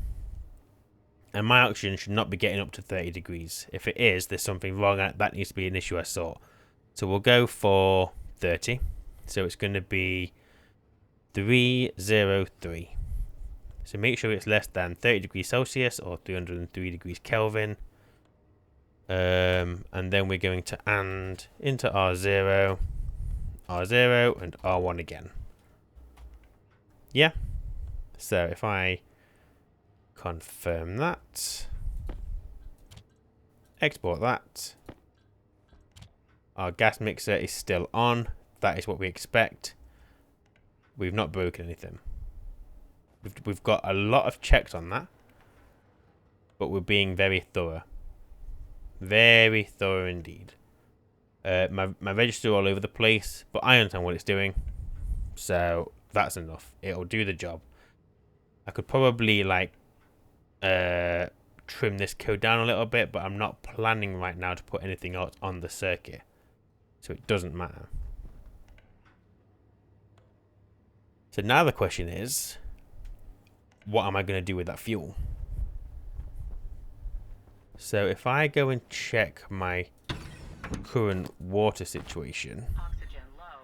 and my oxygen should not be getting up to 30 degrees. If it is, there's something wrong. That needs to be an issue I saw. So we'll go for 30. So it's going to be 303. So make sure it's less than 30 degrees Celsius or 303 degrees Kelvin. And then we're going to and into R0, R0, and R1 again. Yeah. So if I confirm that, export that, our gas mixer is still on. That is what we expect. We've not broken anything. We've got a lot of checks on that, but we're being very thorough. Very thorough indeed. My register all over the place, but I understand what it's doing, so that's enough. It'll do the job. I could probably like trim this code down a little bit, but I'm not planning right now to put anything else on the circuit, so it doesn't matter. So now the question is, what am I going to do with that fuel? So if I go and check my current water situation, Oxygen low.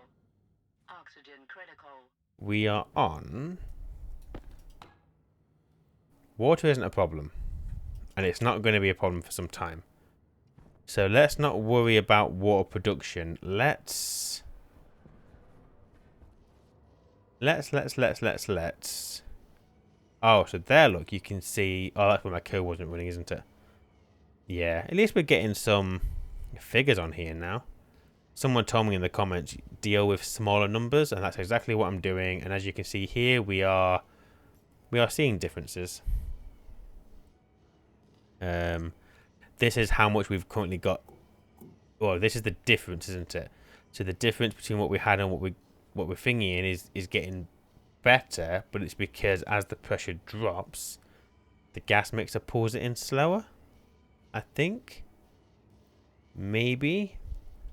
Oxygen critical. we are on. Water isn't a problem, and it's not going to be a problem for some time. So let's not worry about water production. Let's. Oh, so there, look, you can see. Oh, that's where my code wasn't running, isn't it? Yeah, at least we're getting some figures on here now. Someone told me in the comments, deal with smaller numbers, and that's exactly what I'm doing. And as you can see here, we are seeing differences. This is how much we've currently got. Well, this is the difference, isn't it? So the difference between what we had and what we're thinking in is getting better, but it's because as the pressure drops, the gas mixer pulls it in slower, I think. Maybe.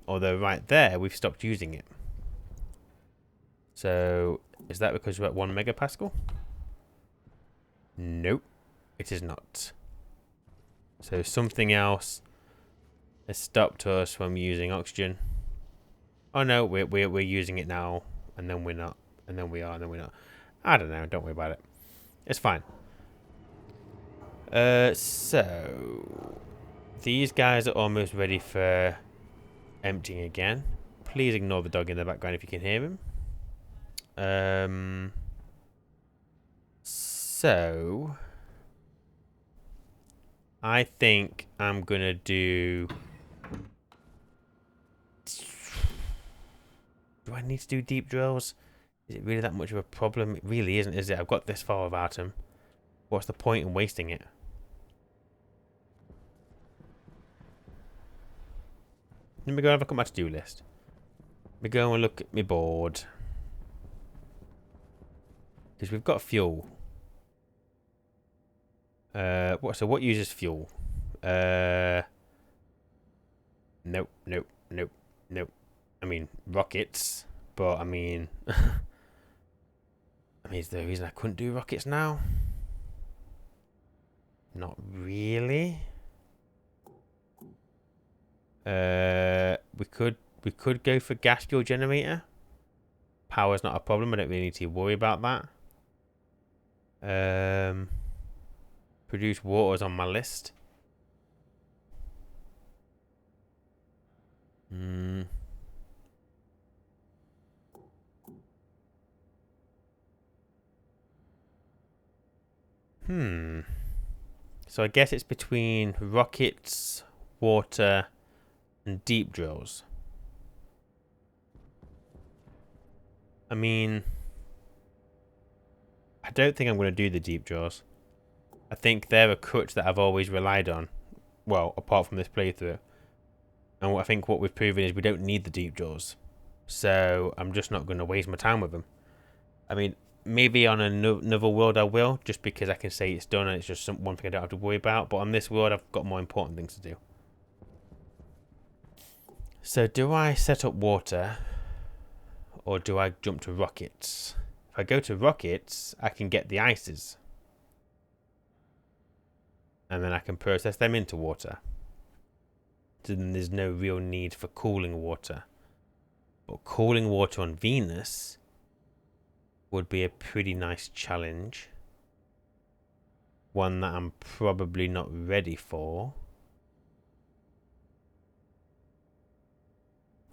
Although right there, we've stopped using it. So, is that because we're at 1 megapascal? Nope, it is not. So something else has stopped us from using oxygen. Oh no, we're using it now, and then we're not, and then we are, and then we're not. I don't know. Don't worry about it. It's fine. So these guys are almost ready for emptying again. Please ignore the dog in the background if you can hear him. So I think I'm gonna do. Do I need to do deep drills? Is it really that much of a problem? It really isn't, is it? I've got this far without him. What's the point in wasting it? Let me go and have a look at my to-do list. Let me go and look at my board. Because we've got fuel. So what uses fuel? Nope. I mean, rockets. But, I mean... is there a reason I couldn't do rockets now? Not really. We could go for gas fuel generator. Power's not a problem. I don't really need to worry about that. Produce water's on my list. So I guess it's between rockets, water, and deep drills. I mean, I don't think I'm going to do the deep drills. I think they're a crutch that I've always relied on. Well, apart from this playthrough. And I think what we've proven is we don't need the deep drills. So I'm just not going to waste my time with them. I mean, maybe on another world I will, just because I can say it's done and it's just one thing I don't have to worry about. But on this world, I've got more important things to do. So do I set up water, or do I jump to rockets? If I go to rockets, I can get the ices. And then I can process them into water. So then there's no real need for cooling water. But cooling water on Venus would be a pretty nice challenge. One that I'm probably not ready for.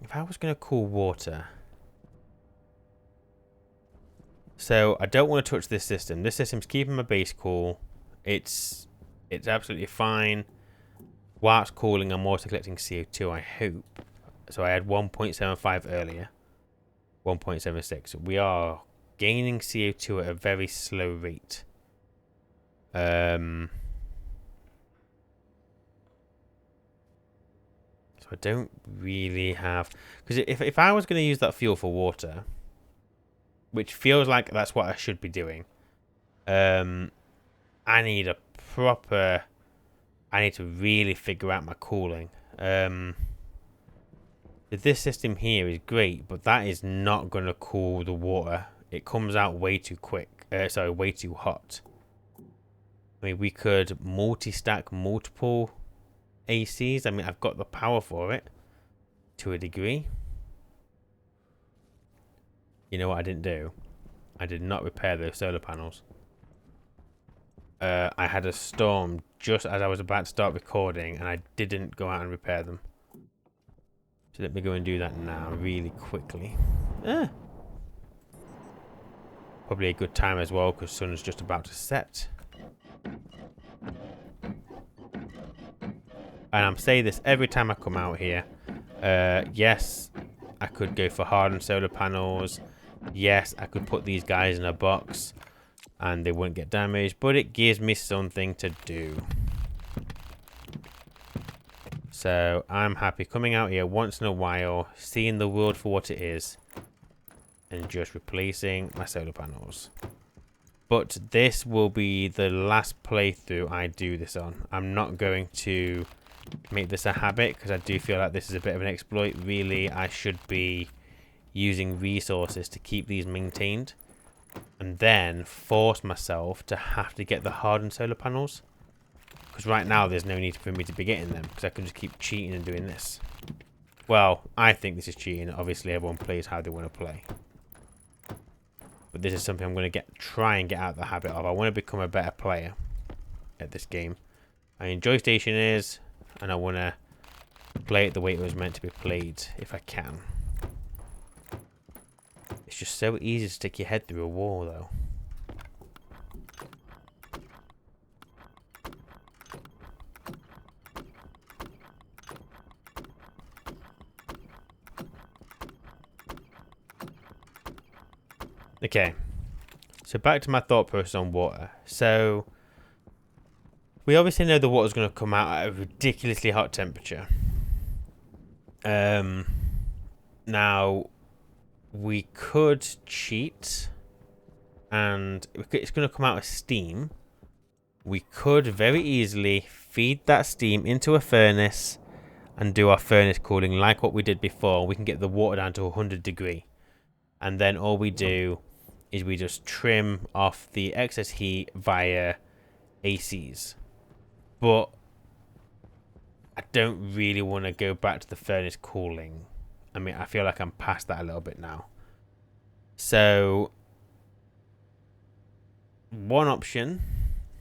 If I was going to cool water... So, I don't want to touch this system. This system's keeping my base cool. It's absolutely fine. While it's cooling, I'm also collecting CO2, I hope. So, I had 1.75 earlier. 1.76. We are gaining CO2 at a very slow rate. So, I don't really have... Because if I was going to use that fuel for water... Which feels like that's what I should be doing. I need a proper... I need to really figure out my cooling. This system here is great, but that is not going to cool the water. It comes out way too quick. Sorry, way too hot. I mean, we could multi-stack multiple ACs. I mean, I've got the power for it. To a degree. You know what I didn't do? I did not repair those solar panels. I had a storm just as I was about to start recording, and I didn't go out and repair them. So let me go and do that now, really quickly. Probably a good time as well, because sun's just about to set. And I'm saying this every time I come out here. Yes, I could go for hardened solar panels. Yes, I could put these guys in a box and they wouldn't get damaged, but it gives me something to do. So I'm happy coming out here once in a while, seeing the world for what it is, and just replacing my solar panels. But this will be the last playthrough I do this on. I'm not going to make this a habit, because I do feel like this is a bit of an exploit. Really, I should be using resources to keep these maintained, and then force myself to have to get the hardened solar panels, because right now there's no need for me to be getting them, because I can just keep cheating and doing this. Well, I think this is cheating. Obviously everyone plays how they want to play, but this is something I'm going to try and get out of the habit of. I want to become a better player at this game. I enjoy Stationeers, and I want to play it the way it was meant to be played if I can. It's just so easy to stick your head through a wall, though. Okay. So back to my thought process on water. So we obviously know the water's going to come out at a ridiculously hot temperature. Now... we could cheat, and it's going to come out as steam. We could very easily feed that steam into a furnace and do our furnace cooling like what we did before. We can get the water down to 100 degree. And then all we do is we just trim off the excess heat via ACs. But I don't really want to go back to the furnace cooling. I mean, I feel like I'm past that a little bit now. So one option,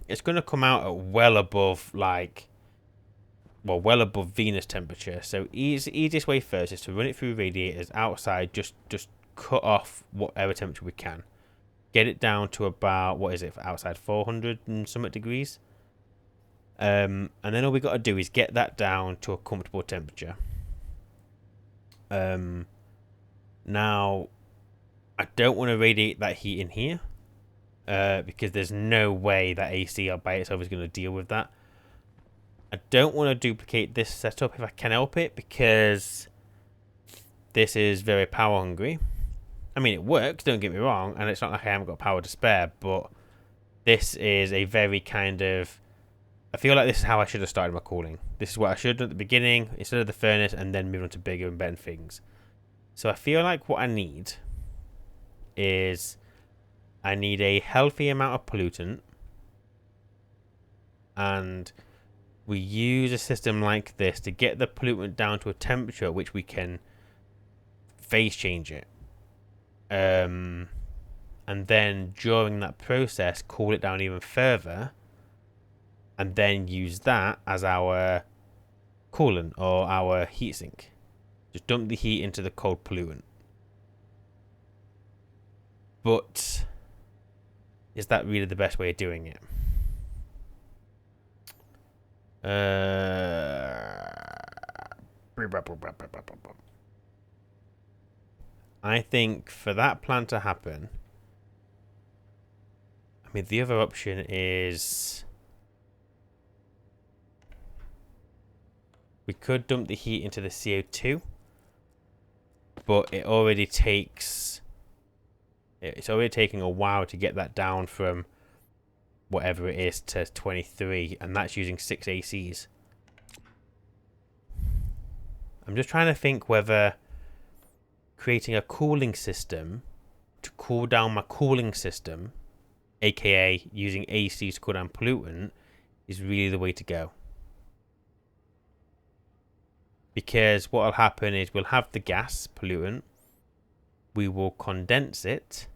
it's going to come out at well above well above Venus temperature. So easiest way first is to run it through radiators outside, just cut off whatever temperature we can. Get it down to about, what is it for outside, 400 and something degrees. And then all we got to do is get that down to a comfortable temperature. Now, I don't want to radiate that heat in here, because there's no way that AC by itself is going to deal with that. I don't want to duplicate this setup if I can help it, because this is very power hungry. I mean, it works, don't get me wrong, and it's not like I haven't got power to spare, but this is a very kind of... I feel like this is how I should have started my cooling. This is what I should have done at the beginning, instead of the furnace, and then move on to bigger and better things. So I feel like what I need is... I need a healthy amount of pollutant, and we use a system like this to get the pollutant down to a temperature at which we can phase change it. And then during that process, cool it down even further, and then use that as our coolant or our heatsink. Just dump the heat into the cold pollutant. But is that really the best way of doing it? I think for that plan to happen, I mean, the other option is we could dump the heat into the CO2, but it already takes... It's already taking a while to get that down from whatever it is to 23, and that's using 6 ACs. I'm just trying to think whether creating a cooling system to cool down my cooling system, aka using ACs to cool down pollutant, is really the way to go. Because what will happen is we'll have the gas pollutant, we will condense it,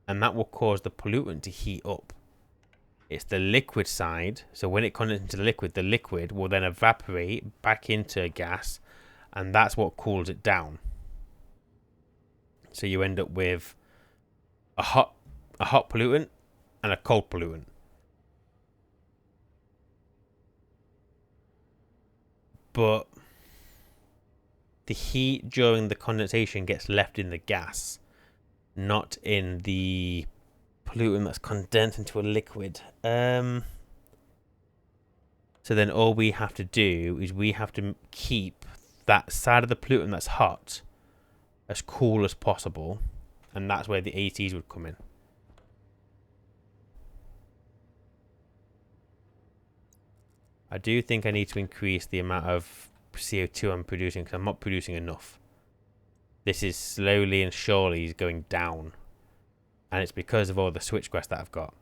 and that will cause the pollutant to heat up. It's the liquid side, so when it condenses into the liquid will then evaporate back into gas, and that's what cools it down. So you end up with a hot pollutant and a cold pollutant. But the heat during the condensation gets left in the gas, not in the pollutant that's condensed into a liquid. So then all we have to do is we have to keep that side of the pollutant that's hot as cool as possible, and that's where the ACs would come in. I do think I need to increase the amount of CO2 I'm producing, because I'm not producing enough. This is slowly and surely going down, and it's because of all the switchgrass that I've got.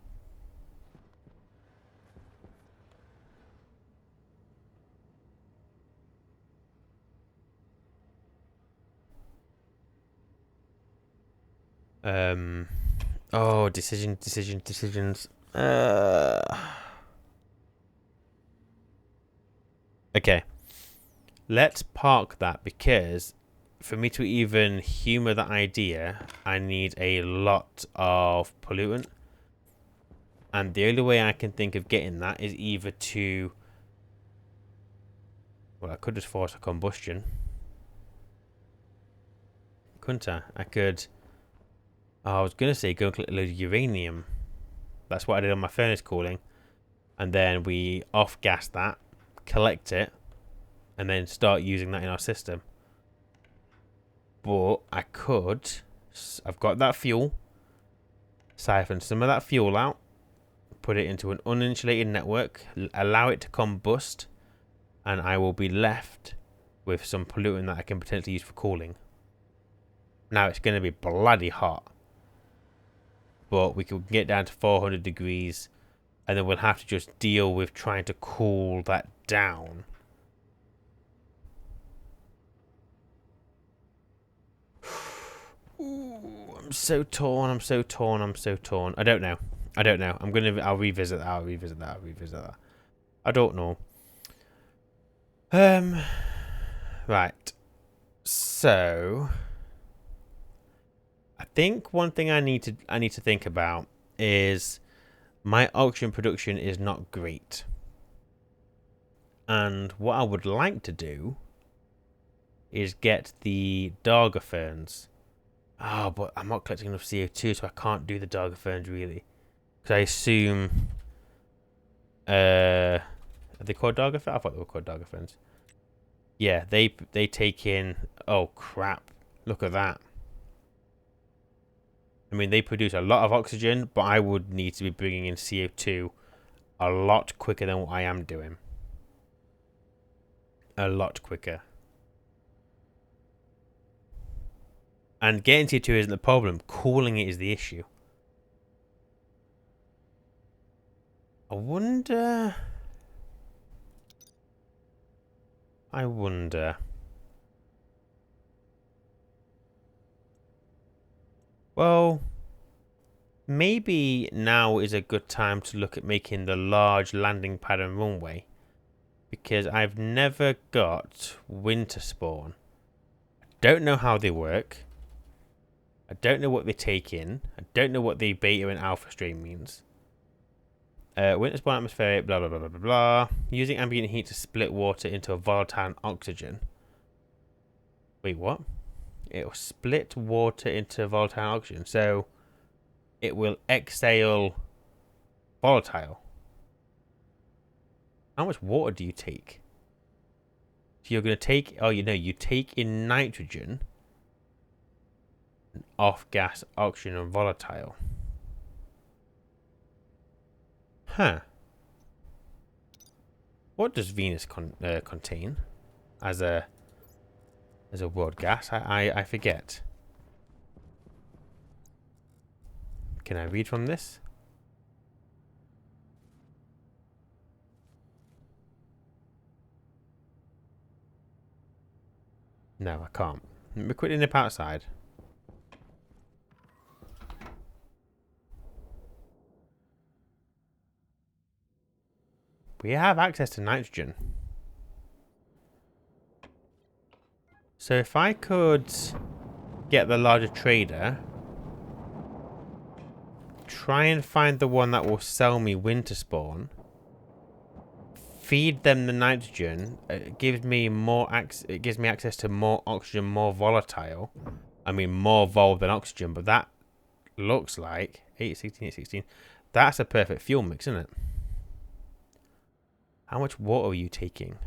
Oh, decisions. Okay. Let's park that, because for me to even humor that idea, I need a lot of pollutant. And the only way I can think of getting that is either to... Well, I could just force a combustion. Couldn't I? I could... Oh, I was going to say go and collect a load of uranium. That's what I did on my furnace cooling. And then we off-gas that, collect it, and then start using that in our system. But I could... I've got that fuel. Siphon some of that fuel out. Put it into an uninsulated network. Allow it to combust. And I will be left with some pollutant that I can potentially use for cooling. Now it's going to be bloody hot. But we can get down to 400 degrees. And then we'll have to just deal with trying to cool that down. Ooh, I'm so torn. I'm so torn. I'm so torn. I don't know. I don't know. I'll revisit that. I'll revisit that. I'll revisit that. I don't know. Right. So I think one thing I need to think about is my oxygen production is not great. And what I would like to do is get the Darga ferns. Oh, but I'm not collecting enough CO2, so I can't do the Darga ferns really. Because I assume... are they called Darga ferns? I thought they were called Darga ferns. Yeah, they take in... Oh, crap. Look at that. I mean, they produce a lot of oxygen, but I would need to be bringing in CO2 a lot quicker than what I am doing. A lot quicker. And getting CO2 isn't the problem. Cooling it is the issue. I wonder... Well, maybe now is a good time to look at making the large landing pad and runway. Because I've never got winterspawn. I don't know how they work. I don't know what they take in. I don't know what the beta and alpha strain means. Winterspawn atmospheric, blah, blah, blah, blah, blah, blah. Using ambient heat to split water into a volatile and oxygen. Wait, what? It'll split water into volatile oxygen. So it will exhale volatile. How much water do you take? So you're going to take... Oh, you take in nitrogen, off gas, oxygen, and volatile. Huh. What does Venus contain as a world gas? I forget. Can I read from this? No, I can't. Let me quickly nip outside. We have access to nitrogen. So if I could get the larger trader, try and find the one that will sell me winterspawn, feed them the nitrogen, it gives me access to more oxygen, more volatile. I mean more vol than oxygen, but that looks like 816, 816. That's a perfect fuel mix, isn't it? How much water are you taking?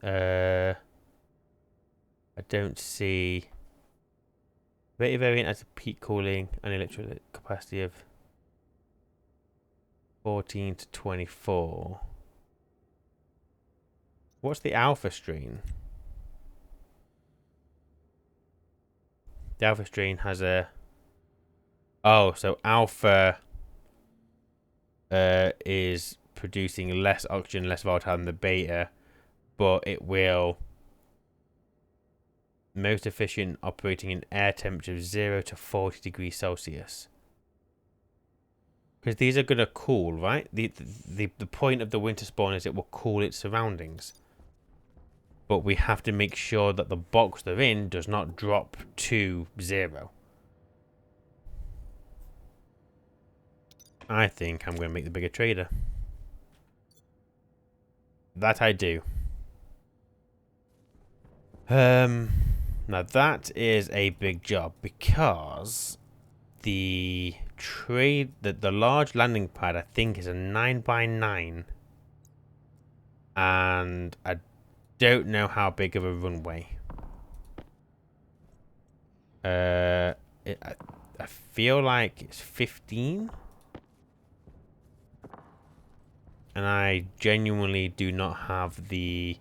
I don't see. Beta variant has a peak cooling and electrolyte capacity of 14 to 24. What's the alpha strain? The alpha strain has a... Oh, so alpha is producing less oxygen, less volatile than the beta, but it will most efficient operating in air temperature of 0 to 40 degrees Celsius. Because these are going to cool, right? The point of the winterspawn is it will cool its surroundings. But we have to make sure that the box they're in does not drop to 0. I think I'm going to make the bigger trader. That I do. Now that is a big job because the large landing pad I think is a 9x9, and I don't know how big of a runway. I feel like it's 15. And I genuinely do not have the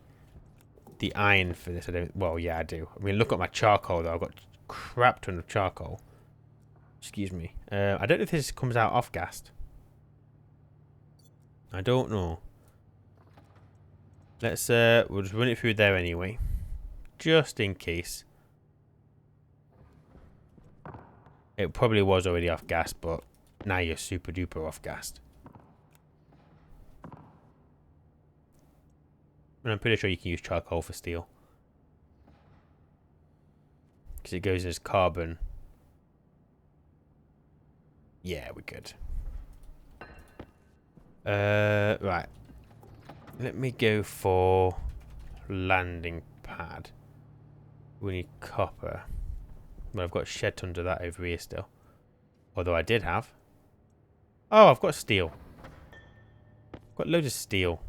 the iron for this. I don't. Well, yeah, I do. I mean, look at my charcoal though. I've got crap ton of charcoal. Excuse me. I don't know if this comes out off-gassed. I don't know. Let's we'll just run it through there anyway, just in case. It probably was already off-gas, but now you're super duper off-gassed. And I'm pretty sure you can use charcoal for steel, because it goes as carbon. Yeah, we're good. Right. Let me go for landing pad. We need copper. Well, I've got shed tons of that over here still. Although I did have. Oh, I've got steel. I've got loads of steel.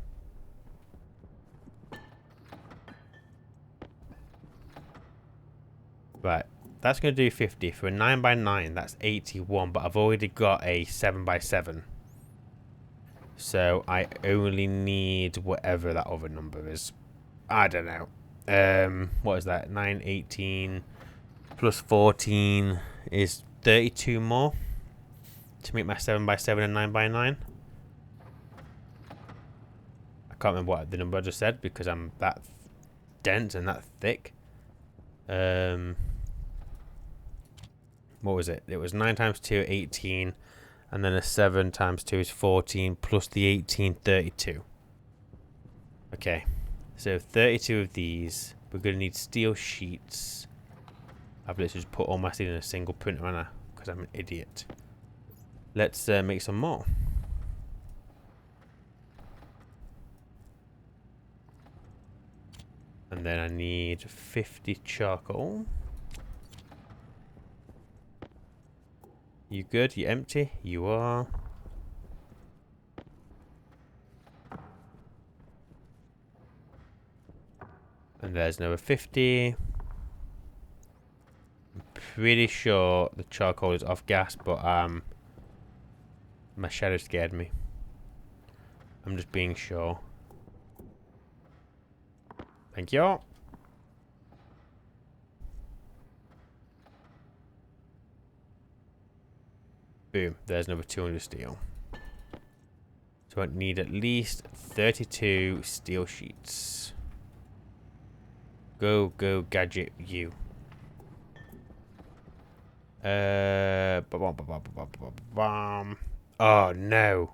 Right. That's going to do 50. For a 9x9, that's 81. But I've already got a 7x7. So I only need whatever that other number is. I don't know. What is that? 9, 18 plus 14 is 32 more to make my 7x7 and 9x9. I can't remember what the number I just said because I'm that dense and that thick. What was it? It was 9 times 2, 18. And then a 7 times 2 is 14. Plus the 18, 32. Okay. So 32 of these. We're going to need steel sheets. I've literally just put all my steel in a single printer, haven't I? Because I'm an idiot. Let's make some more. And then I need 50 charcoal. You good? You empty? You are. And there's another 50. I'm pretty sure the charcoal is off gas, but my shadow scared me. I'm just being sure. Thank you. Boom. There's another 200 steel. So I need at least 32 steel sheets. Go, gadget, you. Oh, no.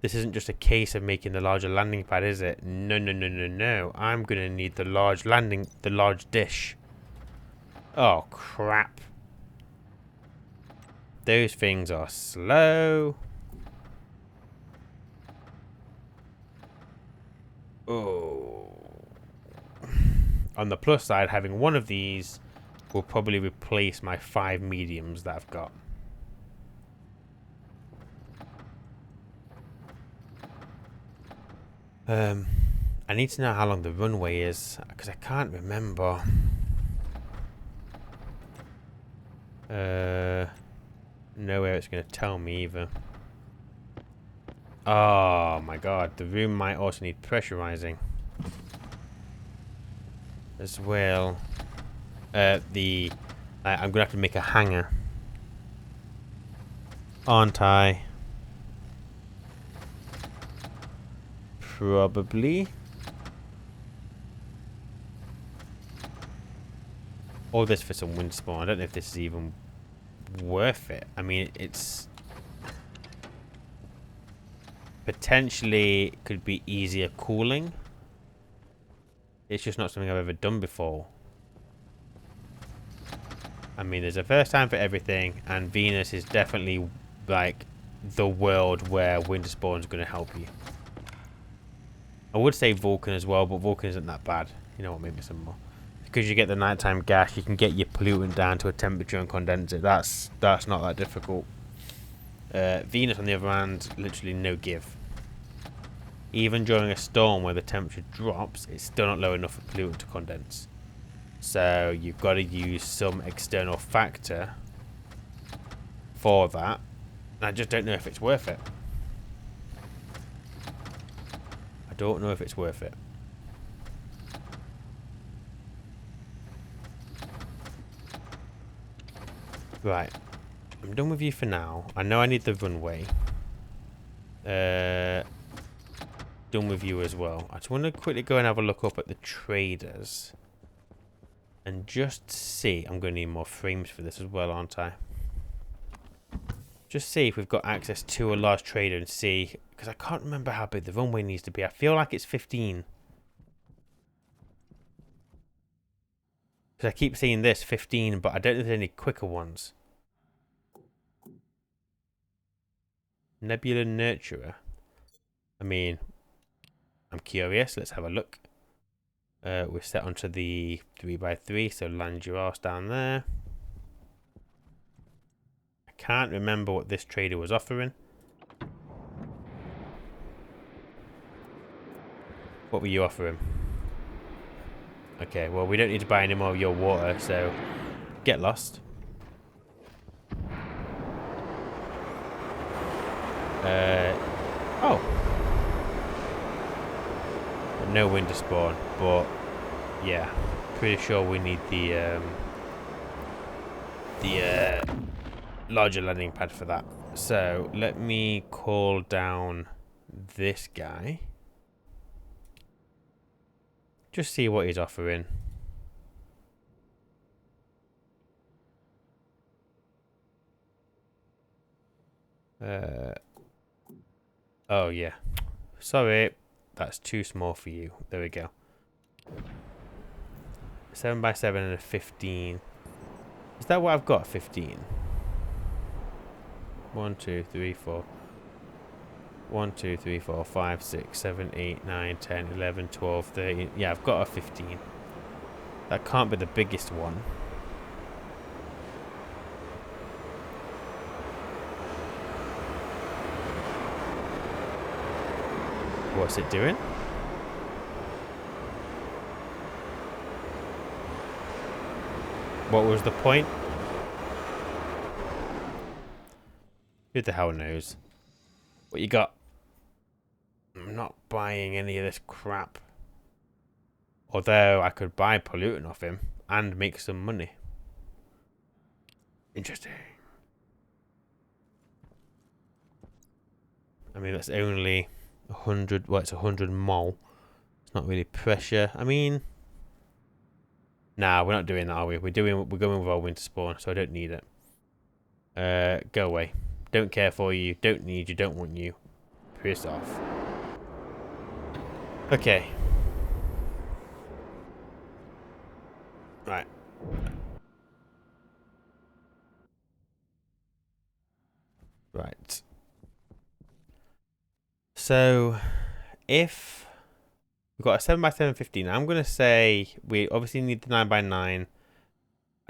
This isn't just a case of making the larger landing pad, is it? No, no, no, no, no. I'm going to need the large dish. Oh, crap. Those things are slow. Oh. On the plus side, having one of these will probably replace my 5 mediums that I've got. I need to know how long the runway is, because I can't remember. Nowhere it's going to tell me either. Oh my god, the room might also need pressurizing as well. I'm going to have to make a hangar, aren't I? Probably. All this for some winterspawn. I don't know if this is even worth it. I mean, it's potentially could be easier cooling. It's just not something I've ever done before. I mean, there's a first time for everything, and Venus is definitely like the world where winterspawn is going to help you. I would say Vulcan as well, but Vulcan isn't that bad. You know what, maybe some more. Because you get the nighttime gas, you can get your pollutant down to a temperature and condense it. That's not that difficult. Venus, on the other hand, literally no give. Even during a storm where the temperature drops, it's still not low enough for pollutant to condense. So you've got to use some external factor for that. And I just don't know if it's worth it. I don't know if it's worth it. Right. I'm done with you for now. I know I need the runway. Done with you as well. I just want to quickly go and have a look up at the traders. And just see. I'm going to need more frames for this as well, aren't I? Just see if we've got access to a large trader and see. Because I can't remember how big the runway needs to be. I feel like it's 15. Because I keep seeing this, 15, but I don't know if there's any quicker ones. Nebula Nurturer. I mean, I'm curious. Let's have a look. We're set onto the 3x3, so land your arse down there. I can't remember what this trader was offering. What were you offering? Okay, well, we don't need to buy any more of your water, so get lost. Oh. No winterspawn, but yeah, pretty sure we need the larger landing pad for that. So let me call down this guy. Just see what he's offering. Oh yeah, sorry. That's too small for you. There we go. 7x7 and a 15. Is that what I've got? 15. 1, 2, 3, 4. 1, 2, 3, 4, 5, 6, 7, 8, 9, 10, 11, 12, 13. Yeah, I've got a 15. That can't be the biggest one. What's it doing? What was the point? Who the hell knows? What you got? I'm not buying any of this crap. Although I could buy pollutant off him and make some money. Interesting. I mean, that's only 100. Well, it's 100 mol. It's not really pressure. I mean, nah, we're not doing that, are we? We're going with our winterspawn, so I don't need it. Go away. Don't care for you. Don't need you. Don't want you. Piss off. Okay. Right. Right. So, if we've got a 7x7 15, I'm going to say we obviously need the 9x9. I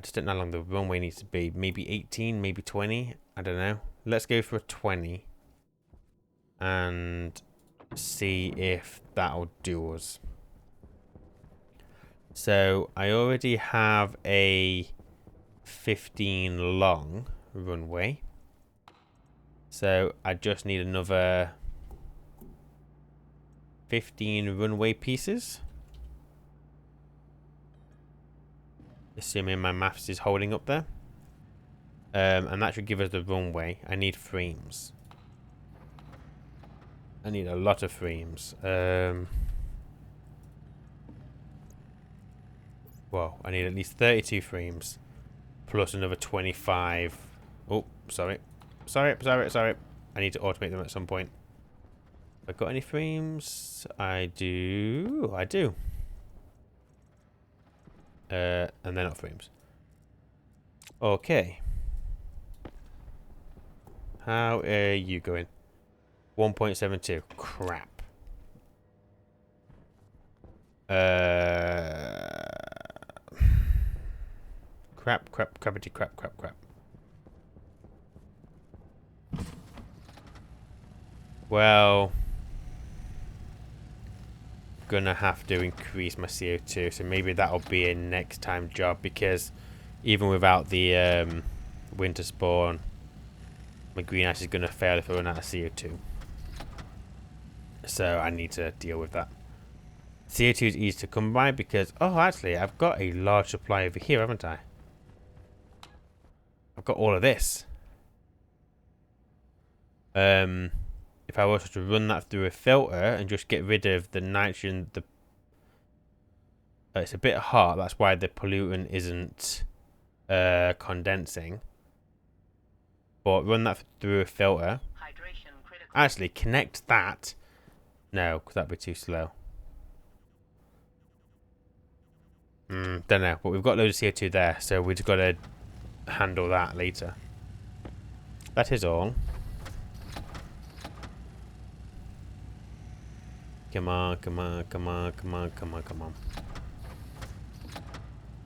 just don't know how long the runway needs to be. Maybe 18, maybe 20. I don't know. Let's go for a 20. And see if that'll do us. So, I already have a 15 long runway. So, I just need another 15 runway pieces. Assuming my maths is holding up there. And that should give us the runway. I need frames. I need a lot of frames. Well, I need at least 32 frames. Plus another 25. Oh, sorry. Sorry. I need to automate them at some point. Have I got any frames? I do. And they're not frames. Okay. How are you going? 1.72. Crap. Crappity crap. Well, gonna have to increase my CO2, so maybe that'll be a next time job, because even without the winter spawn, my greenhouse is gonna fail if I run out of CO2. So I need to deal with that. CO2 is easy to come by because, oh, actually, I've got a large supply over here, haven't I? I've got all of this. If I was to run that through a filter and just get rid of the nitrogen, it's a bit hot. That's why the pollutant isn't condensing. But run that through a filter. Hydration critical. Actually, connect that. No, because that'd be too slow. Don't know. But we've got loads of CO2 there, so we've got to handle that later. That is all. Come on, come on, come on, come on, come on, come on.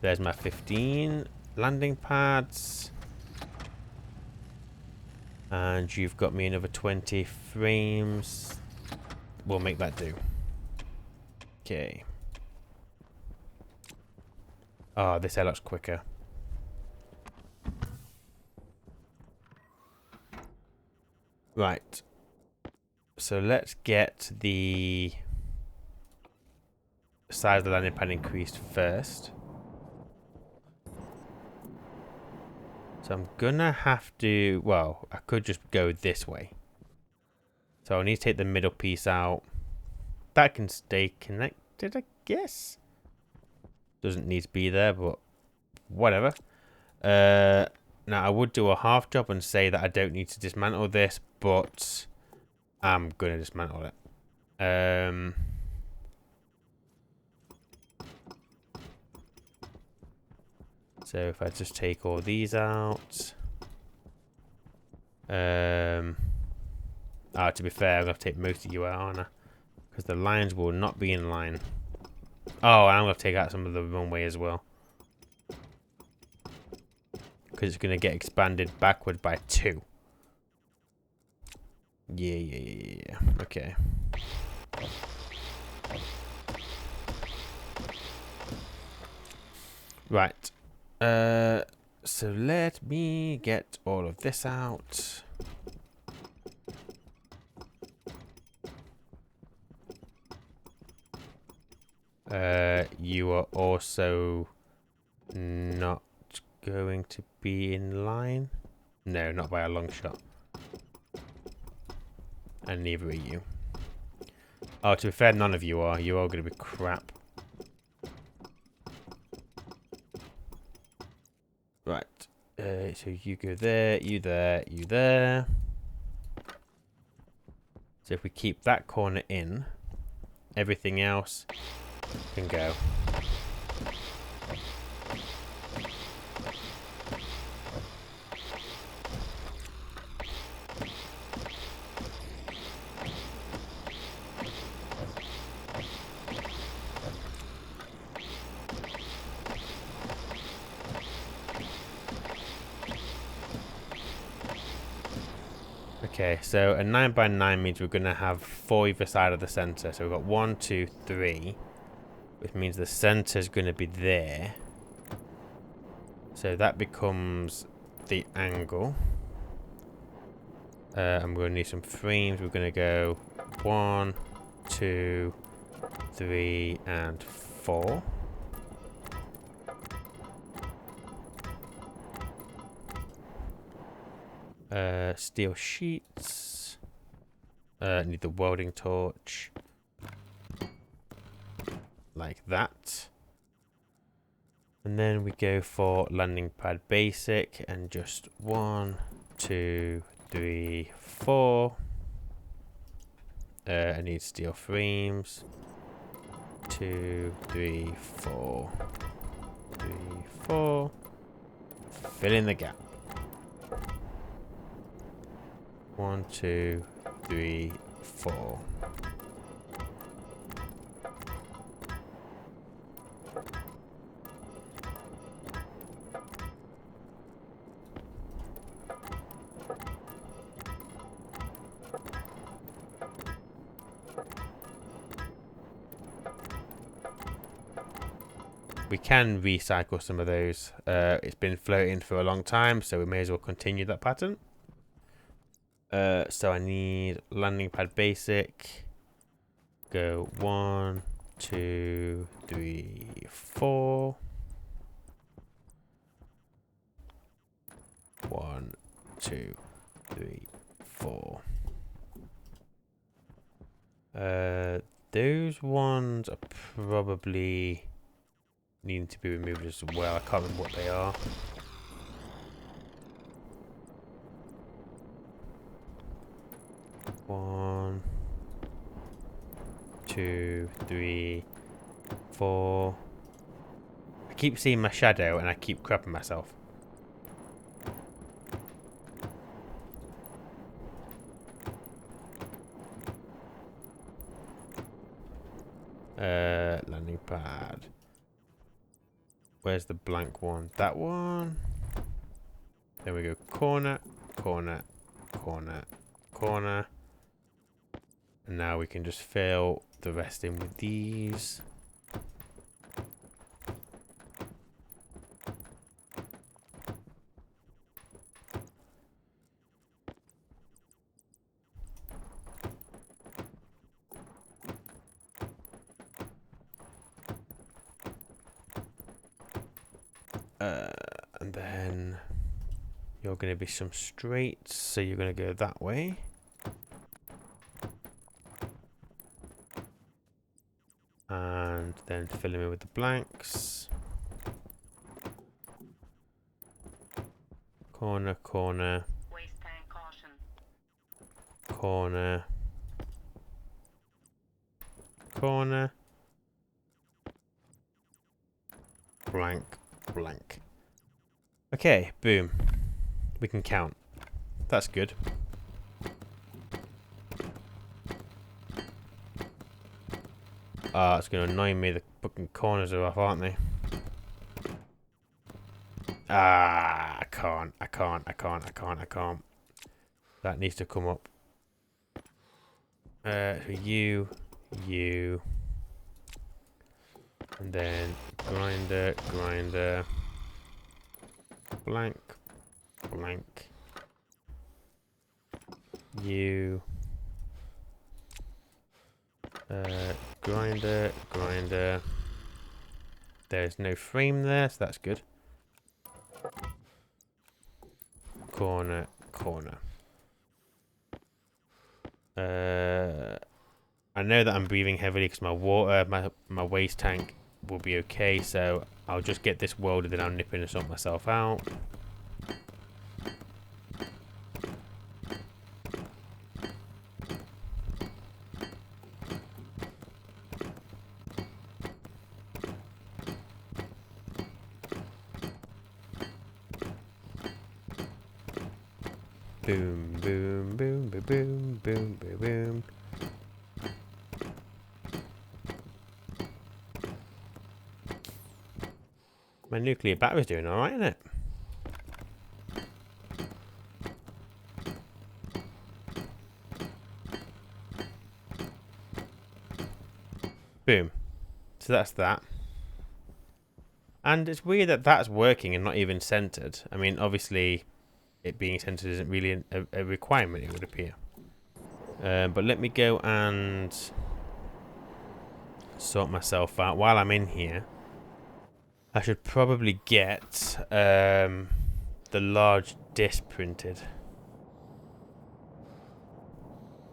There's my 15 landing pads. And you've got me another 20 frames. We'll make that do. Okay. Oh, this air looks quicker. Right. So let's get the size of the landing pad increased first. So I'm gonna have to, well, I could just go this way. So I need to take the middle piece out. That can stay connected, I guess. Doesn't need to be there, but whatever. Now I would do a half job and say that I don't need to dismantle this, but I'm gonna dismantle it. So if I just take all these out. To be fair, I'm gonna take most of you out, aren't I? Because the lines will not be in line. Oh, and I'm gonna take out some of the runway as well. Because it's gonna get expanded backward by 2. Yeah. Okay. Right. So let me get all of this out. You are also not going to be in line. No, not by a long shot. And neither are you. Oh, to be fair, none of you are. You're all going to be crap. Right. So you go there, you there, you there. So if we keep that corner in, everything else can go. Okay, so a 9 by 9 means we're going to have 4 either side of the center. So we've got 1, 2, 3, which means the center is going to be there. So that becomes the angle. And we're going to need some frames. We're going to go 1, 2, 3, and 4. Steel sheets. Need the welding torch. Like that. And then we go for landing pad basic and just 1, 2, 3, 4. I need steel frames. 2, 3, 4. 3, 4. Fill in the gap. 1, 2, 3, 4. We can recycle some of those. It's been floating for a long time, so we may as well continue that pattern. So I need landing pad basic. Go 1, 2, 3, 4. 1, 2, 3, 4. Those ones are probably needing to be removed as well. I can't remember what they are. One, 2, 3, 4. I keep seeing my shadow and I keep crapping myself. Landing pad. Where's the blank one? That one. There we go. Corner, corner, corner, corner. And now we can just fill the rest in with these. And then you're going to be some straights, so you're going to go that way. And then fill in with the blanks. Corner, corner. Waste tank caution. Corner. Corner. Blank, blank. Okay, boom. We can count. That's good. It's going to annoy me. The fucking corners are off, aren't they? I can't. That needs to come up. You. And then grinder. Blank. You. Grinder. There's no frame there, so that's good. Corner. I know that I'm breathing heavily because my water, my waste tank will be okay, so I'll just get this welded and I'll nip in and sort myself out. Boom, boom, boom, boom, boom, boom, boom, boom. My nuclear battery's doing alright, isn't it? Boom. So that's that. And it's weird that that's working and not even centered. I mean, obviously, it being centered isn't really a requirement, it would appear. But let me go and sort myself out. While I'm in here, I should probably get the large disc printed.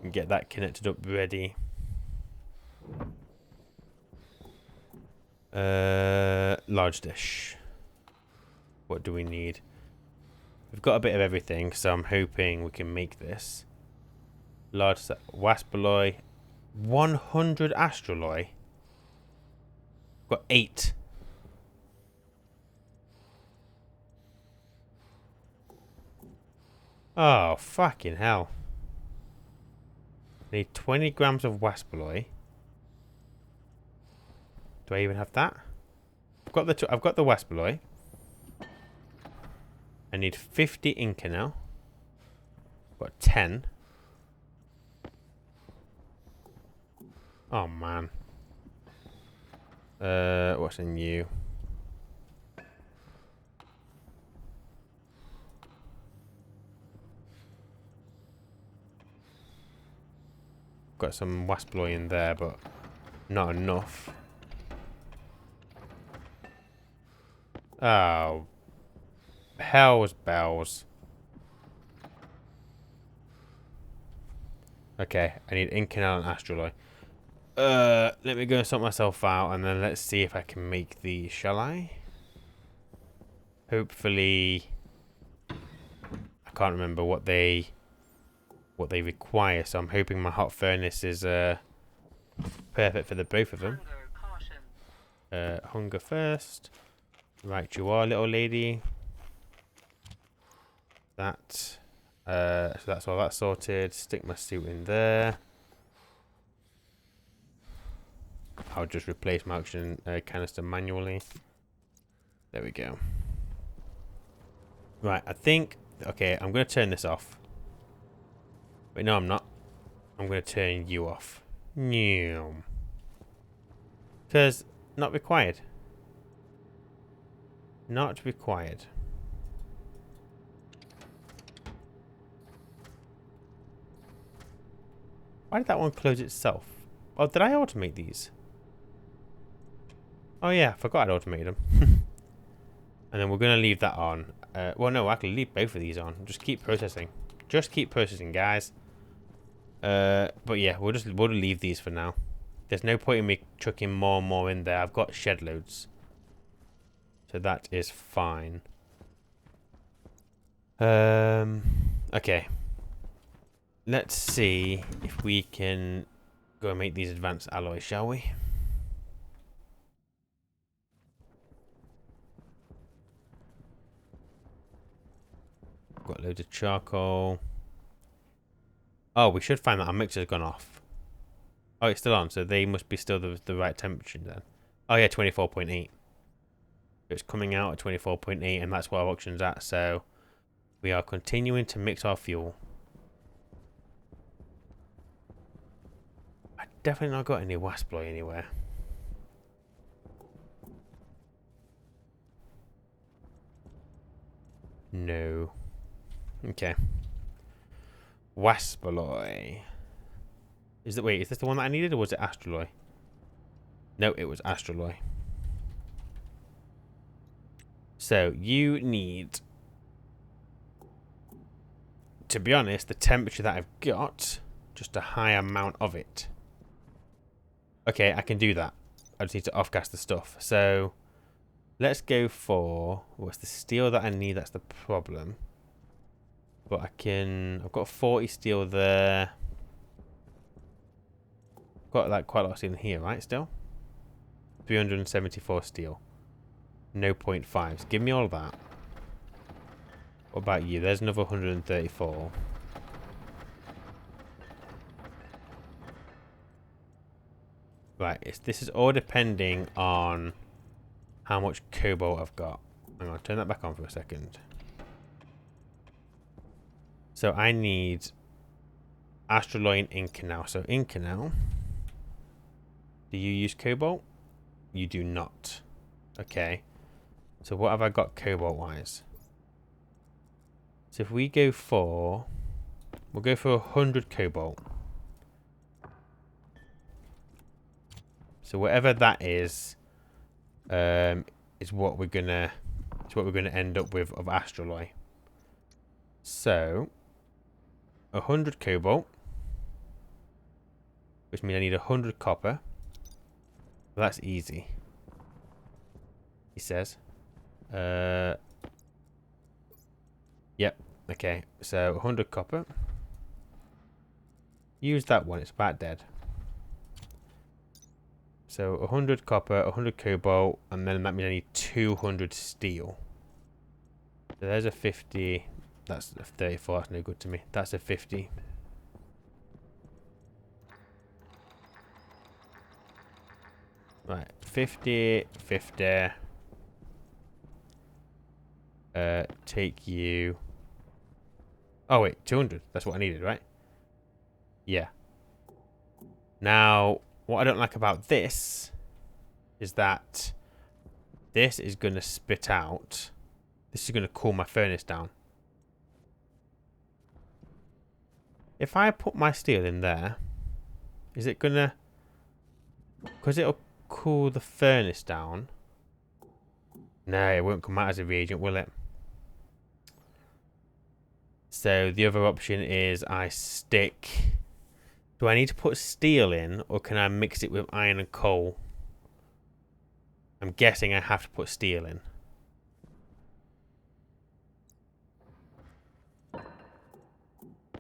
And get that connected up ready. Large dish. What do we need? We've got a bit of everything, so I'm hoping we can make this. Large waspaloy. 100 astraloy. Got 8. Oh, fucking hell. I need 20 grams of waspaloy. Do I even have that? I've got the waspaloy. I need 50 Inconel. Got 10. Oh man. What's in you? Got some waspaloy in there, but not enough. Oh. Hell's bells. Okay, I need Inconel and Astroloy. Let me go and sort myself out, and then let's see if I can make these, shall I? Hopefully... I can't remember what they require, so I'm hoping my hot furnace is perfect for the both of them. Hunger first. Right, you are, little lady. That. So that's all that sorted. Stick my suit in there. I'll just replace my oxygen canister manually. There we go. Right, I think... Okay, I'm going to turn this off. Wait, no, I'm not. I'm going to turn you off. No. Because not required. Not required. Why did that one close itself? Oh, did I automate these? Oh yeah, I forgot I'd automated them. And then we're going to leave that on. Well, no, I can leave both of these on. Just keep processing. Just keep processing, guys. But yeah, we'll leave these for now. There's no point in me chucking more and more in there. I've got shed loads. So that is fine. Okay. Let's see if we can go and make these advanced alloys, shall we? Got loads of charcoal. Oh, we should find that our mixer's gone off. Oh, it's still on, so they must be still the right temperature then. Oh yeah, 24.8. It's coming out at 24.8, and that's what our oxygen's at, so we are continuing to mix our fuel. I definitely not got any wasploy anywhere. No. Okay. Waspaloy. Is this the one that I needed, or was it Astroloy? No, it was Astroloy. So, you need... To be honest, the temperature that I've got, just a high amount of it. Okay, I can do that. I just need to off-gas the stuff. So, let's go for... What's the steel that I need? That's the problem. But I can... I've got 40 steel there. Got like quite a lot of steel in here, right? Still 374 steel. No 0.5s. Give me all of that. What about you? There's another 134. Right, this is all depending on how much cobalt I've got. Hang on, turn that back on for a second. So I need Astroloy and Inconel. So Inconel, do you use cobalt? You do not. Okay. So what have I got cobalt-wise? So if we go for... We'll go for 100 cobalt. So whatever that is what we're gonna end up with of Astroloy. So 100 cobalt, which means I need 100 copper. Well, that's easy, he says. Yep. Okay. So 100 copper. Use that one. It's about dead. So 100 copper, 100 cobalt, and then that means I need 200 steel. So there's a 50. That's a 34. That's no good to me. That's a 50. Right. 50, 50. Take you. Oh wait, 200. That's what I needed, right? Yeah. Now, what I don't like about this is that this is going to spit out. This is going to cool my furnace down. If I put my steel in there, is it going to... Because it'll cool the furnace down. No, it won't come out as a reagent, will it? So the other option is I stick Do I need to put steel in, or can I mix it with iron and coal? I'm guessing I have to put steel in.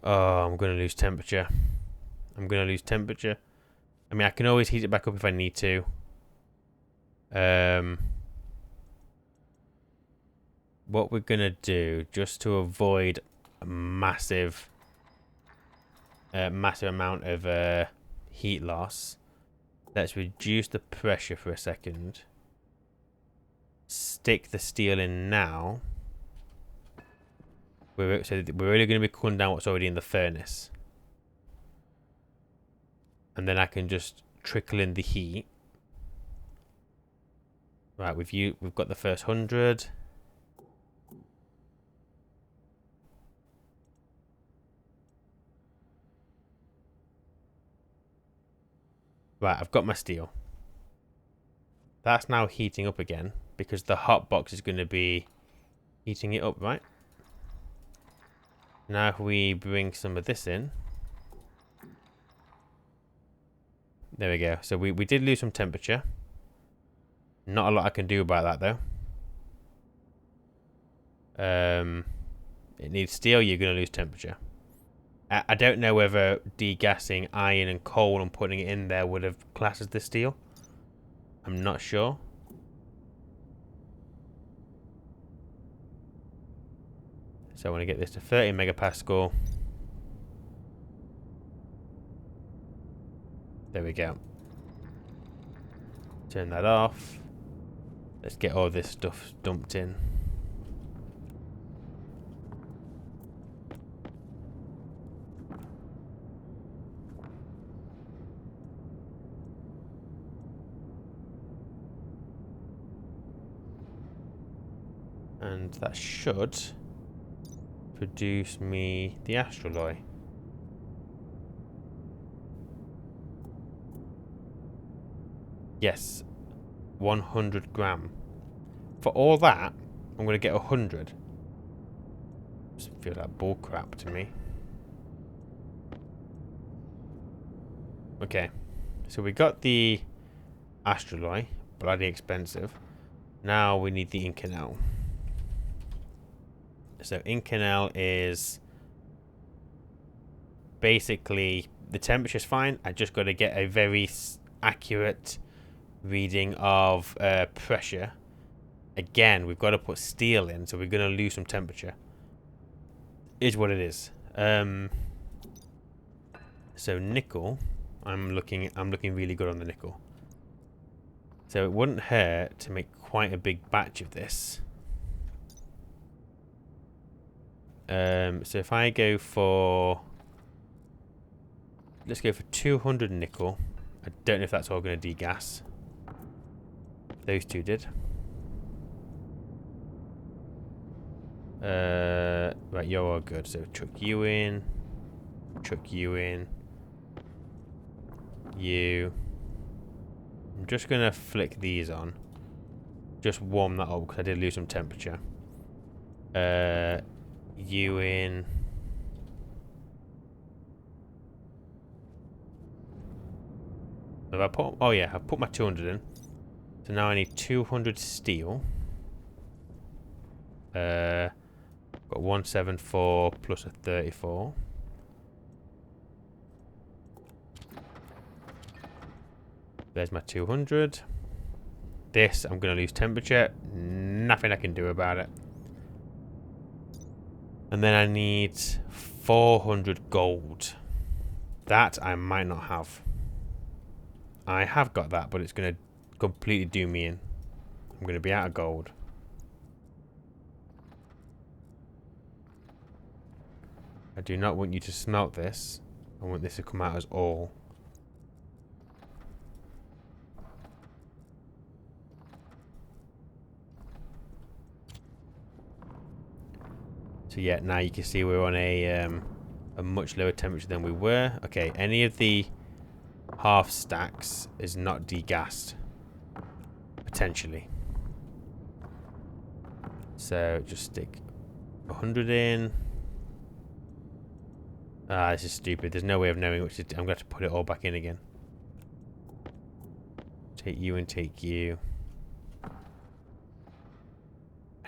Oh, I'm going to lose temperature. I'm going to lose temperature. I mean, I can always heat it back up if I need to. What we're going to do, just to avoid a massive amount of heat loss, let's reduce the pressure for a second. Stick the steel in now. So we're only going to be cooling down what's already in the furnace. And then I can just trickle in the heat. Right, we've got the first 100. Right, I've got my steel. That's now heating up again because the hot box is going to be heating it up, right? Now if we bring some of this in. There we go. So we did lose some temperature. Not a lot I can do about that though. It needs steel, you're going to lose temperature. I don't know whether degassing iron and coal and putting it in there would have classed as the steel. I'm not sure. So I want to get this to 30 megapascal. There we go. Turn that off. Let's get all this stuff dumped in. And that should produce me the astraloy. Yes, 100 gram. For all that, I'm going to get 100. Just feel like bull crap to me. Okay, so we got the astraloy, bloody expensive. Now we need the Inconel. So Inconel is basically the temperature's fine. I just got to get a very accurate reading of pressure. Again, we've got to put steel in, so we're going to lose some temperature. Is what it is. So nickel, I'm looking really good on the nickel. So it wouldn't hurt to make quite a big batch of this. So if I go for, let's go for 200 nickel. I don't know if that's all going to degas. Those two did. Right, you're all good. So chuck you in. Chuck you in. You. I'm just going to flick these on. Just warm that up because I did lose some temperature. You in. Have I put? Oh yeah, I've put my 200 in. So now I need 200 steel. Got 174 plus a 34. There's my 200. This, I'm going to lose temperature. Nothing I can do about it. And then I need 400 gold. That I might not have. I have got that, but it's going to completely do me in. I'm going to be out of gold. I do not want you to smelt this. I want this to come out as ore. So yeah, now you can see we're on a much lower temperature than we were. Okay, any of the half stacks is not degassed. Potentially. So just stick 100 in. Ah, this is stupid. There's no way of knowing which is... I'm going to have to put it all back in again. Take you and take you. I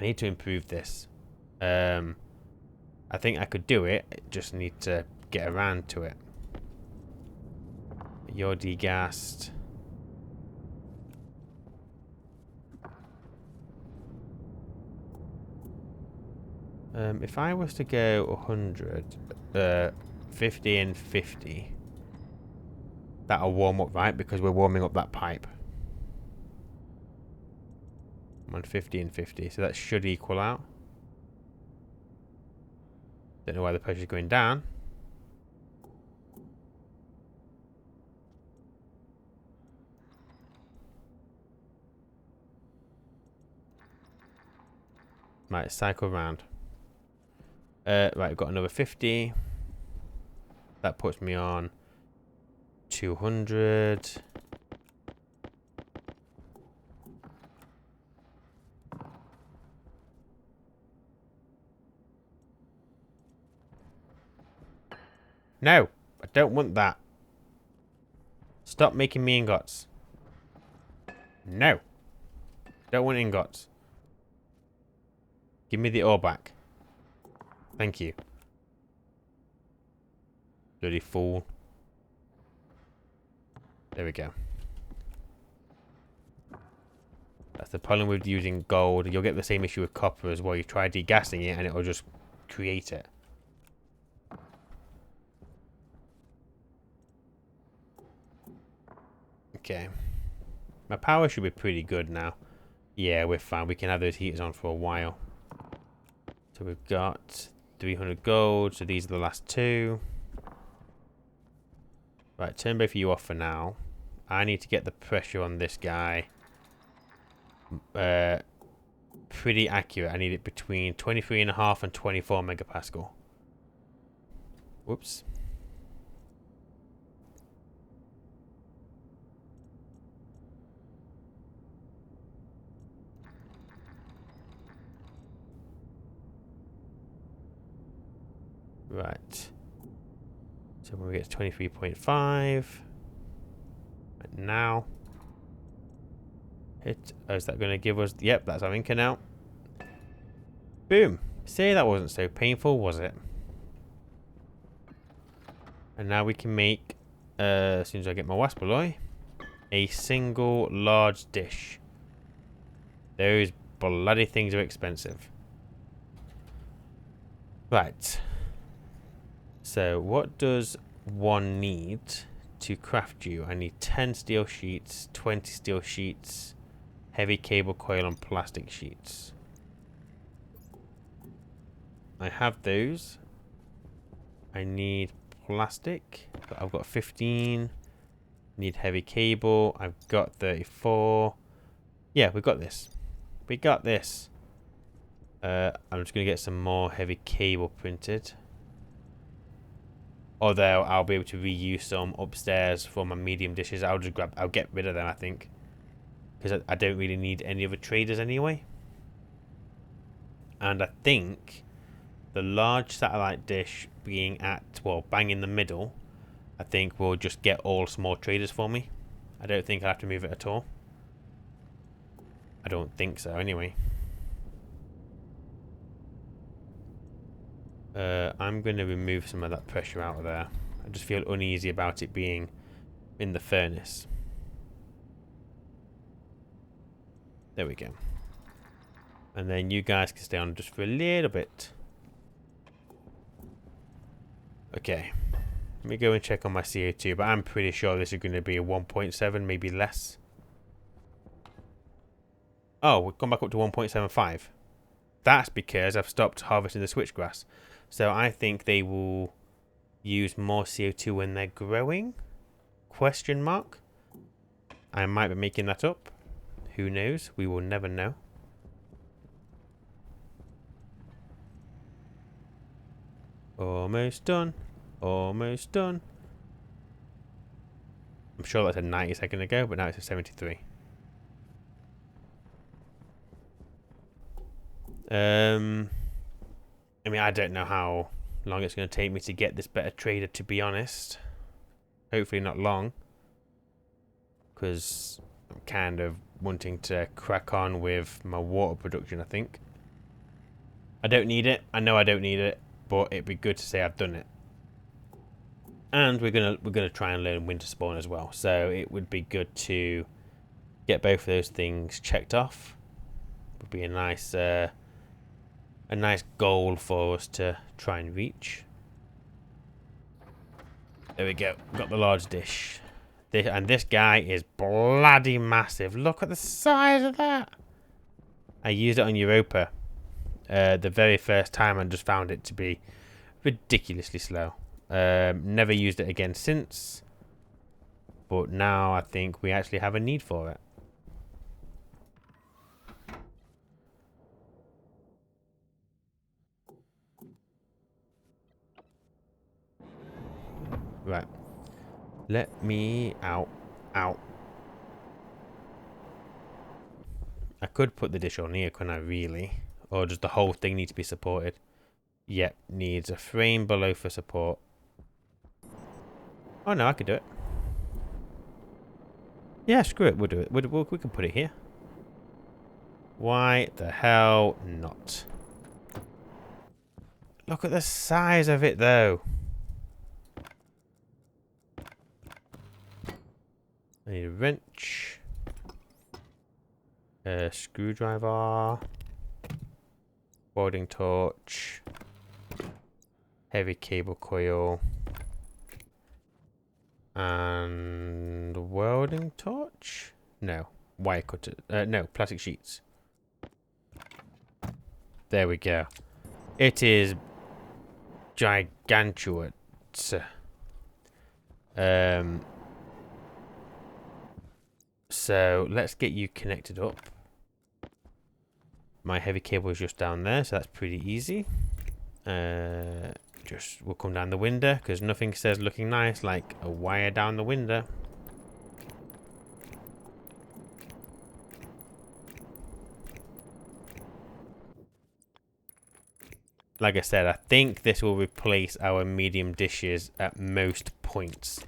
need to improve this. I think I could do it. I just need to get around to it. You're degassed. If I was to go 100, 50 and 50, that'll warm up, right? Because we're warming up that pipe. I'm on 50 and 50, so that should equal out. Don't know why the pressure's going down. Right, cycle round. Right, I've got another 50. That puts me on 200. No, I don't want that. Stop making me ingots. No. Don't want ingots. Give me the ore back. Thank you. Bloody fool. There we go. That's the problem with using gold. You'll get the same issue with copper as well. You try degassing it and it'll just create it. Okay. My power should be pretty good now. Yeah, we're fine. We can have those heaters on for a while. So we've got 300 gold. So these are the last two. Right, turn both of you off for now. I need to get the pressure on this guy pretty accurate. I need it between 23.5 and 24 megapascal. Whoops. Right. So when we get to 23.5. Right now. Hit. Oh, is that going to give us... Yep, that's our inker now. Boom. See, that wasn't so painful, was it? And now we can make, as soon as I get my waspaloy, a single large dish. Those bloody things are expensive. Right. So, what does one need to craft you? I need 10 steel sheets, 20 steel sheets, heavy cable coil, and plastic sheets. I have those. I need plastic. I've got 15. Need heavy cable. I've got 34. Yeah, we've got this. We got this. I'm just going to get some more heavy cable printed. Although I'll be able to reuse some upstairs for my medium dishes. I'll get rid of them, I think. Because I don't really need any other traders anyway. And I think the large satellite dish being at, well, bang in the middle, I think will just get all small traders for me. I don't think I'll have to move it at all. I don't think so, anyway. I'm going to remove some of that pressure out of there. I just feel uneasy about it being in the furnace. There we go. And then you guys can stay on just for a little bit. Okay. Let me go and check on my CO2, but I'm pretty sure this is going to be a 1.7, maybe less. Oh, we've gone back up to 1.75. That's because I've stopped harvesting the switchgrass. So I think they will use more CO2 when they're growing? Question mark? I might be making that up. Who knows? We will never know. Almost done. Almost done. I'm sure that's a 90 second ago, but now it's a 73. I mean, I don't know how long it's going to take me to get this better trader, to be honest. Hopefully not long. Because I'm kind of wanting to crack on with my water production, I think. I don't need it. I know I don't need it. But it'd be good to say I've done it. And we're gonna try and learn winterspawn as well. So it would be good to get both of those things checked off. Would be a nice goal for us to try and reach. There we go. Got the large dish. And this guy is bloody massive. Look at the size of that. I used it on Europa the very first time and just found it to be ridiculously slow. Never used it again since. But now I think we actually have a need for it. Right. Let me out. Out. I could put the dish on here, couldn't I, really? Or does the whole thing need to be supported? Yep, needs a frame below for support. Oh no, I could do it. Yeah, screw it, we'll do it. We can put it here. Why the hell not? Look at the size of it, though. I need a wrench. A screwdriver. Welding torch. Heavy cable coil. And welding torch? No. Wire cutter. No, plastic sheets. There we go. It is gigantuous. So let's get you connected up. My heavy cable is just down there, so that's pretty easy. We'll come down the window because nothing says looking nice like a wire down the window. Like I said, I think this will replace our medium dishes at most points.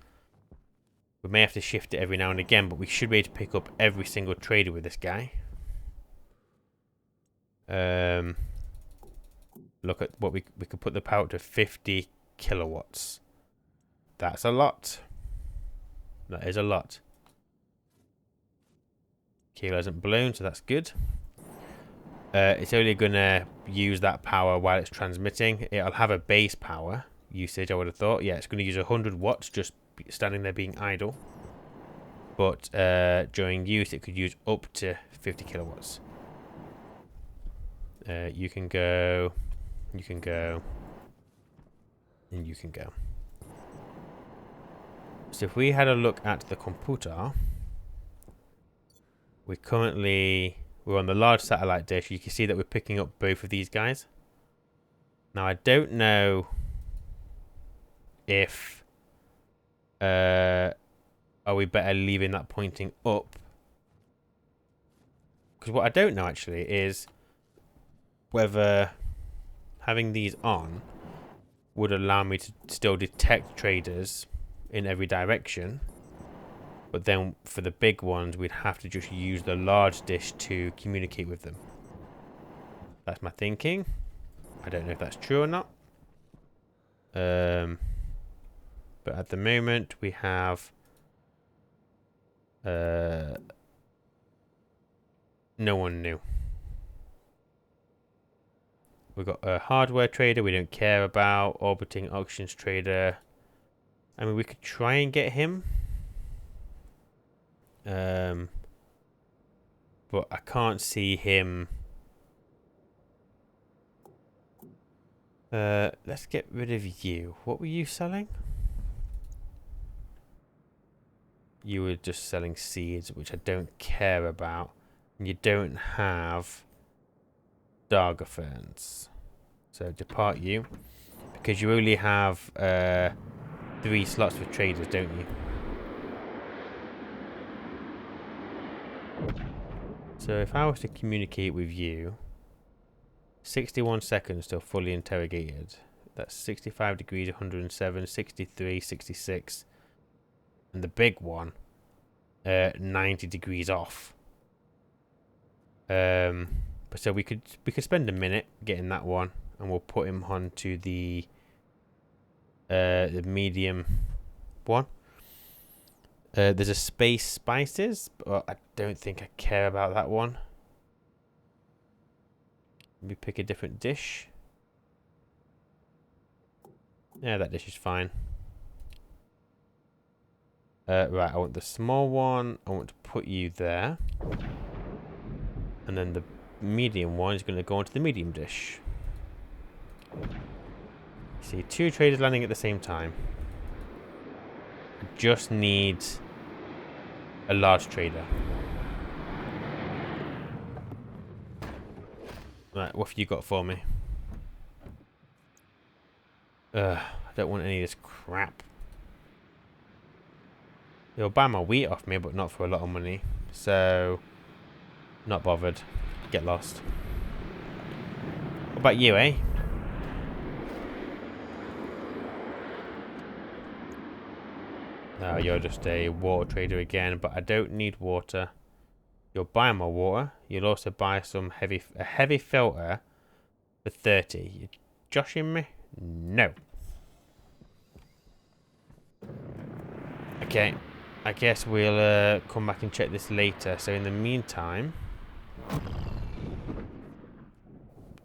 We may have to shift it every now and again, but we should be able to pick up every single trader with this guy. Look at what we could put the power up to 50 kilowatts. That's a lot. That is a lot. Kilo isn't blown, so that's good. It's only going to use that power while it's transmitting. It'll have a base power usage, I would have thought. Yeah, it's going to use 100 watts just standing there being idle. But during use, it could use up to 50 kilowatts. You can go, and you can go. So if we had a look at the computer, we're on the large satellite dish. You can see that we're picking up both of these guys. Now I don't know if are we better leaving that pointing up? Because what I don't know actually is whether having these on would allow me to still detect traders in every direction. But then for the big ones, we'd have to just use the large dish to communicate with them. That's my thinking. I don't know if that's true or not. But at the moment, we have no one new. We've got a hardware trader we don't care about. Orbiting auctions trader. I mean, we could try and get him. But I can't see him. Let's get rid of you. What were you selling? You were just selling seeds, which I don't care about. And you don't have Darga ferns. So depart you. Because you only have 3 slots for traders, don't you? So if I was to communicate with you, 61 seconds till fully interrogated. That's 65 degrees, 107, 63, 66. And the big one, 90 degrees off. But so we could spend a minute getting that one, and we'll put him onto the medium one. There's a space spices, but I don't think I care about that one. Let me pick a different dish. Yeah, that dish is fine. Right, I want the small one. I want to put you there. And then the medium one is going to go onto the medium dish. See, 2 traders landing at the same time. Just need a large trader. Right, what have you got for me? I don't want any of this crap. You'll buy my wheat off me, but not for a lot of money. So, not bothered. Get lost. What about you, eh? No, you're just a water trader again, but I don't need water. You'll buy my water. You'll also buy a heavy filter for 30. You joshing me? No. Okay. I guess we'll come back and check this later. So in the meantime...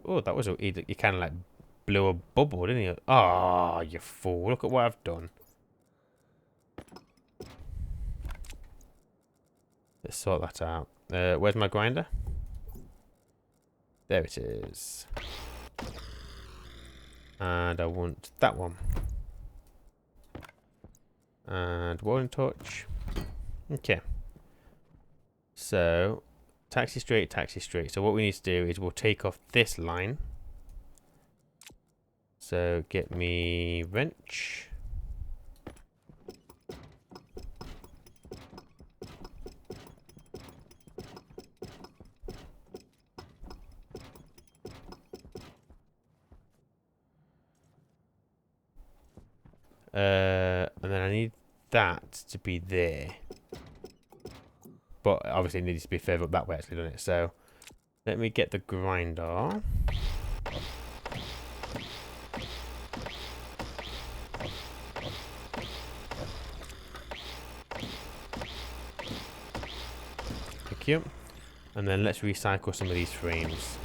Oh, that was... You kind of like blew a bubble, didn't you? Oh, you fool. Look at what I've done. Let's sort that out. Where's my grinder? There it is. And I want that one. And welding torch. Okay. So, taxi straight, taxi straight. So what we need to do is we'll take off this line. So get me wrench. And then I need that to be there. But obviously it needs to be further up that way actually, doesn't it? So let me get the grinder. Thank you. And then let's recycle some of these frames.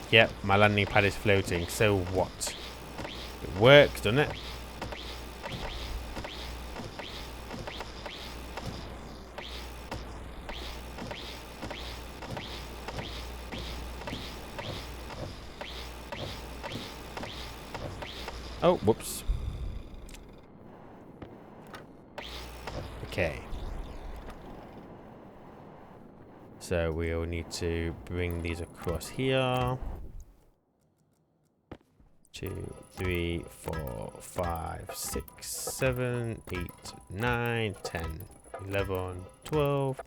Yep, my landing pad is floating, so what? It works, doesn't it? Oh, whoops. Okay. So we'll need to bring these across here. 2, 3, 4, 5, 6, 7, 8, 9, 10, 11, 12,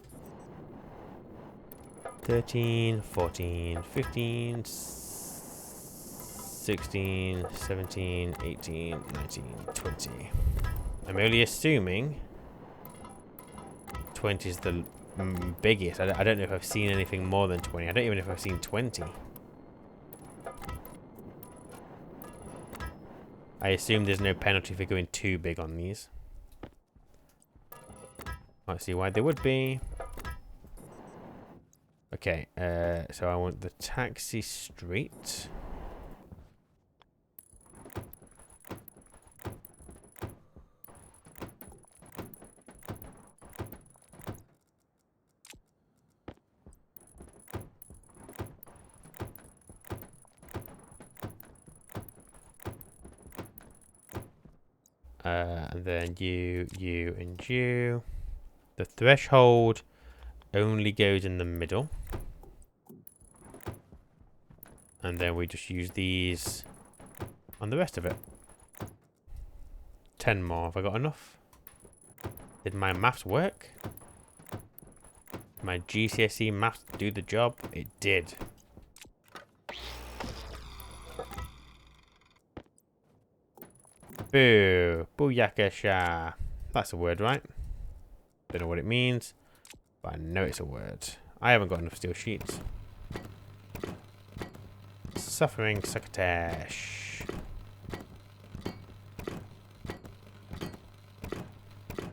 13, 14, 15, 16, 17, 18, 19, 20. I'm only assuming 20 is the biggest. I don't know if I've seen anything more than 20. I don't even know if I've seen 20. I assume there's no penalty for going too big on these. Can't see why there would be. Okay, so I want the taxi straight. And then you, and you. The threshold only goes in the middle. And then we just use these on the rest of it. 10 more. Have I got enough? Did my maths work? My GCSE maths do the job? It did. Boo. Booyakasha. That's a word, right? Don't know what it means, but I know it's a word. I haven't got enough steel sheets. Suffering succotash.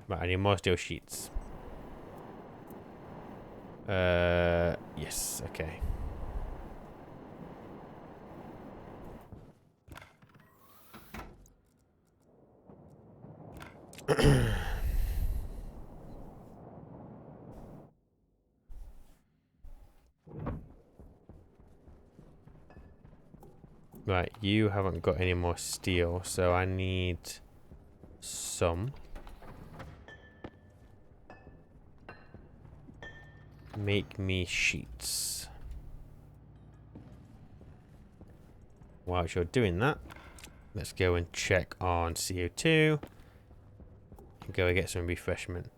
Right, I need more steel sheets. Yes, okay. Right, you haven't got any more steel, so I need some. Make me sheets. While you're doing that, let's go and check on CO2. And go and get some refreshment.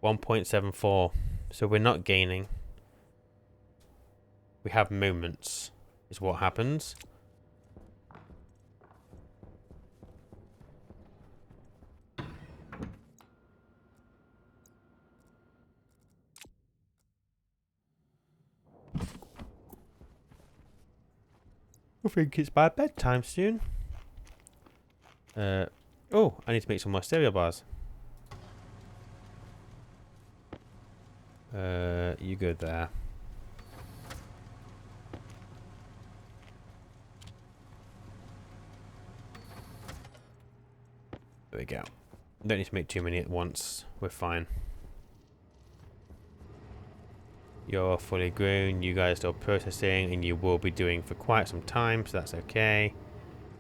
1.74. So we're not gaining. We have moments, is what happens. I think it's by bedtime soon. Oh, I need to make some more stereo bars. You go there. There we go. Don't need to make too many at once. We're fine. You're fully grown. You guys are still processing, and you will be doing for quite some time, so that's okay.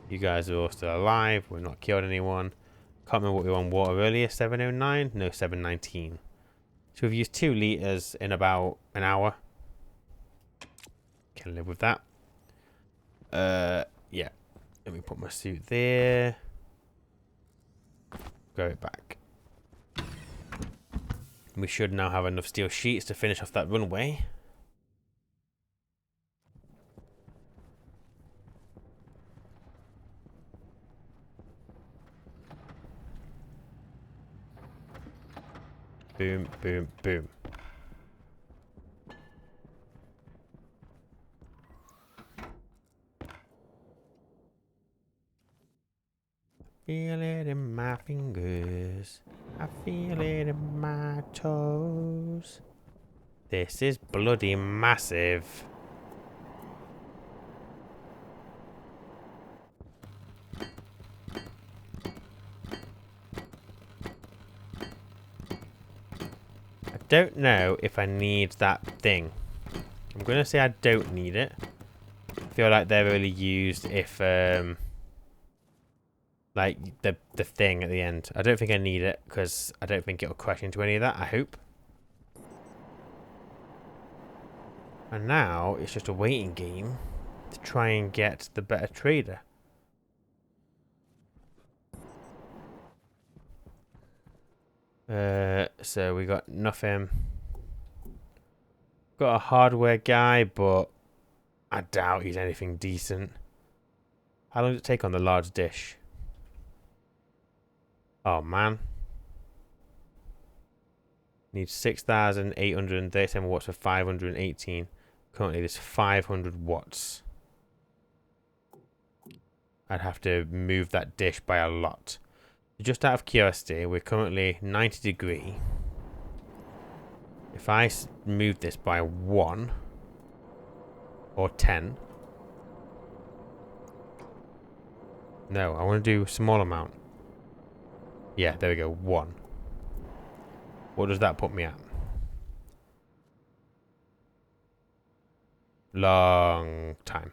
You guys are all still alive. We've not killed anyone. Can't remember what we were on water earlier. 709? No, 719. So we've used 2 liters in about an hour. Can live with that. Yeah. Let me put my suit there. Grow it back. We should now have enough steel sheets to finish off that runway. Boom, boom, boom. Feel it in my fingers. I feel it in my toes. This is bloody massive. I don't know if I need that thing. I'm going to say I don't need it. I feel like they're really used if, like, the thing at the end. I don't think I need it, because I don't think it'll crash into any of that, I hope. And now, it's just a waiting game to try and get the better trader. So we got nothing. Got a hardware guy, but I doubt he's anything decent. How long does it take on the large dish? Oh man. Needs 6,837 watts for 518. Currently there's 500 watts. I'd have to move that dish by a lot. Just out of curiosity, we're currently 90 degree. If I move this by 1 or 10. No, I want to do a small amount. Yeah, there we go, 1. What does that put me at? Long time.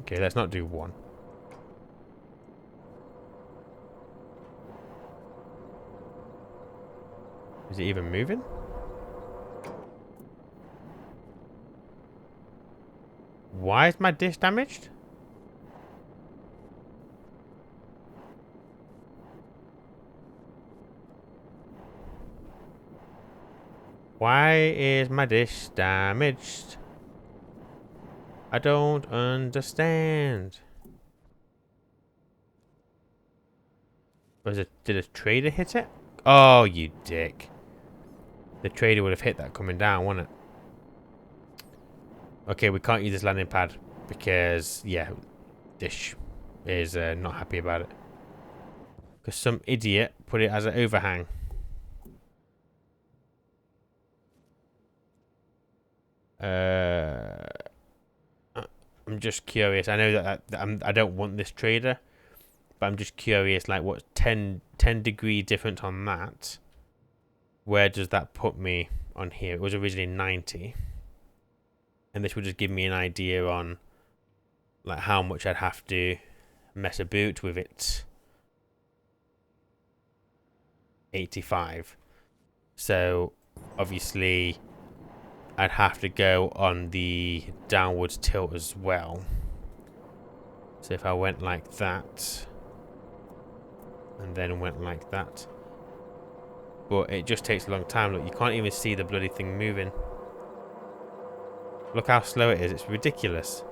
Okay, let's not do 1. Is it even moving? Why is my dish damaged? Why is my dish damaged? I don't understand. Did a trader hit it? Oh, you dick. The trader would have hit that coming down, wouldn't it? Okay, we can't use this landing pad because, yeah, Dish is not happy about it. Because some idiot put it as an overhang. I'm just curious. I know that I don't want this trader, but I'm just curious, like, what's 10 degree difference on that? Where does that put me on here? It was originally 90. And this would just give me an idea on, like, how much I'd have to mess about with it. 85. So, obviously, I'd have to go on the downwards tilt as well. So if I went like that, and then went like that. But it just takes a long time. Look, you can't even see the bloody thing moving. Look how slow it is. It's ridiculous.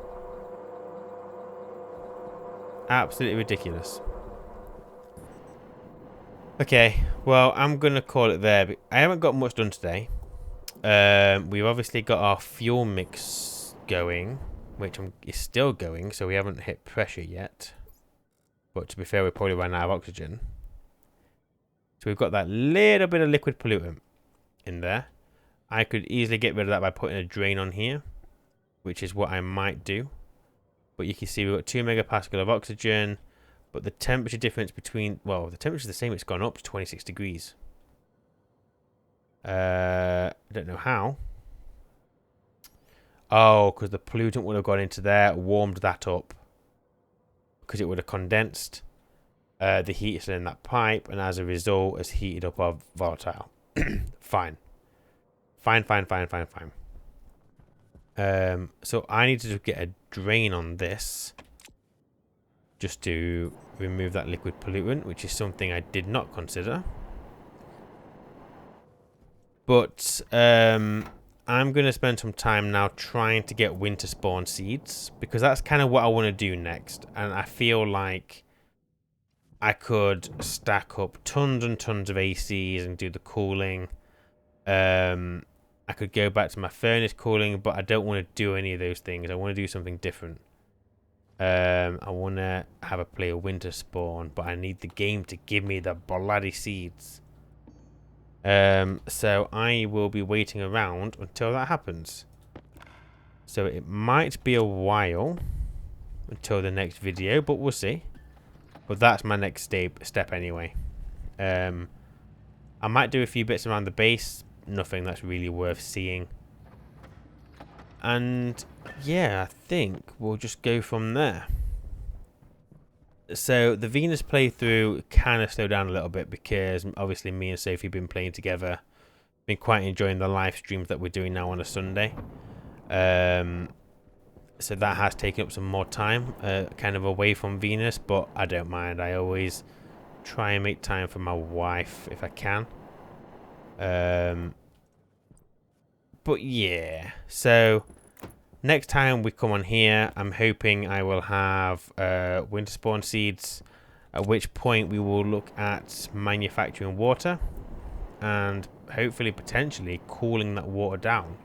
Absolutely ridiculous. Okay, well, I'm going to call it there. I haven't got much done today. We've obviously got our fuel mix going, which is still going, so we haven't hit pressure yet. But to be fair, we probably ran out of oxygen. So we've got that little bit of liquid pollutant in there. I could easily get rid of that by putting a drain on here, which is what I might do. But you can see we've got 2 megapascal of oxygen, but the temperature difference between, well, the temperature's the same, it's gone up to 26 degrees. I don't know how. Oh, because the pollutant would have gone into there, warmed that up. Because it would have condensed. The heat is still in that pipe, and as a result, has heated up our volatile. Fine. Fine. So I need to get a drain on this. Just to remove that liquid pollutant, which is something I did not consider. But I'm going to spend some time now trying to get winter spawn seeds, because that's kind of what I want to do next. And I feel like I could stack up tons and tons of ACs and do the cooling. I could go back to my furnace cooling, but I don't want to do any of those things. I want to do something different. I want to have a play of winter spawn, but I need the game to give me the bloody seeds. So I will be waiting around until that happens. So it might be a while until the next video, but we'll see. But that's my next step anyway. I might do a few bits around the base. Nothing that's really worth seeing. And yeah, I think we'll just go from there. So the Venus playthrough kind of slowed down a little bit because obviously me and Sophie have been playing together. Been quite enjoying the live streams that we're doing now on a Sunday. So that has taken up some more time, kind of away from Venus, but I don't mind. I always try and make time for my wife if I can. But yeah, so next time we come on here, I'm hoping I will have winter spawn seeds, at which point we will look at manufacturing water and hopefully potentially cooling that water down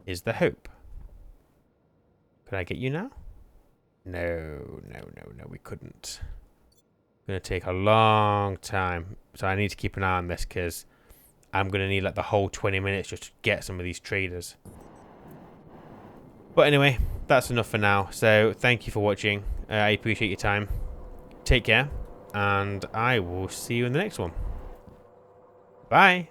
is the hope. Could I get you now? No, we couldn't. It's going to take a long time, so I need to keep an eye on this because I'm going to need like the whole 20 minutes just to get some of these traders. But anyway, that's enough for now. So thank you for watching. I appreciate your time. Take care, and I will see you in the next one. Bye.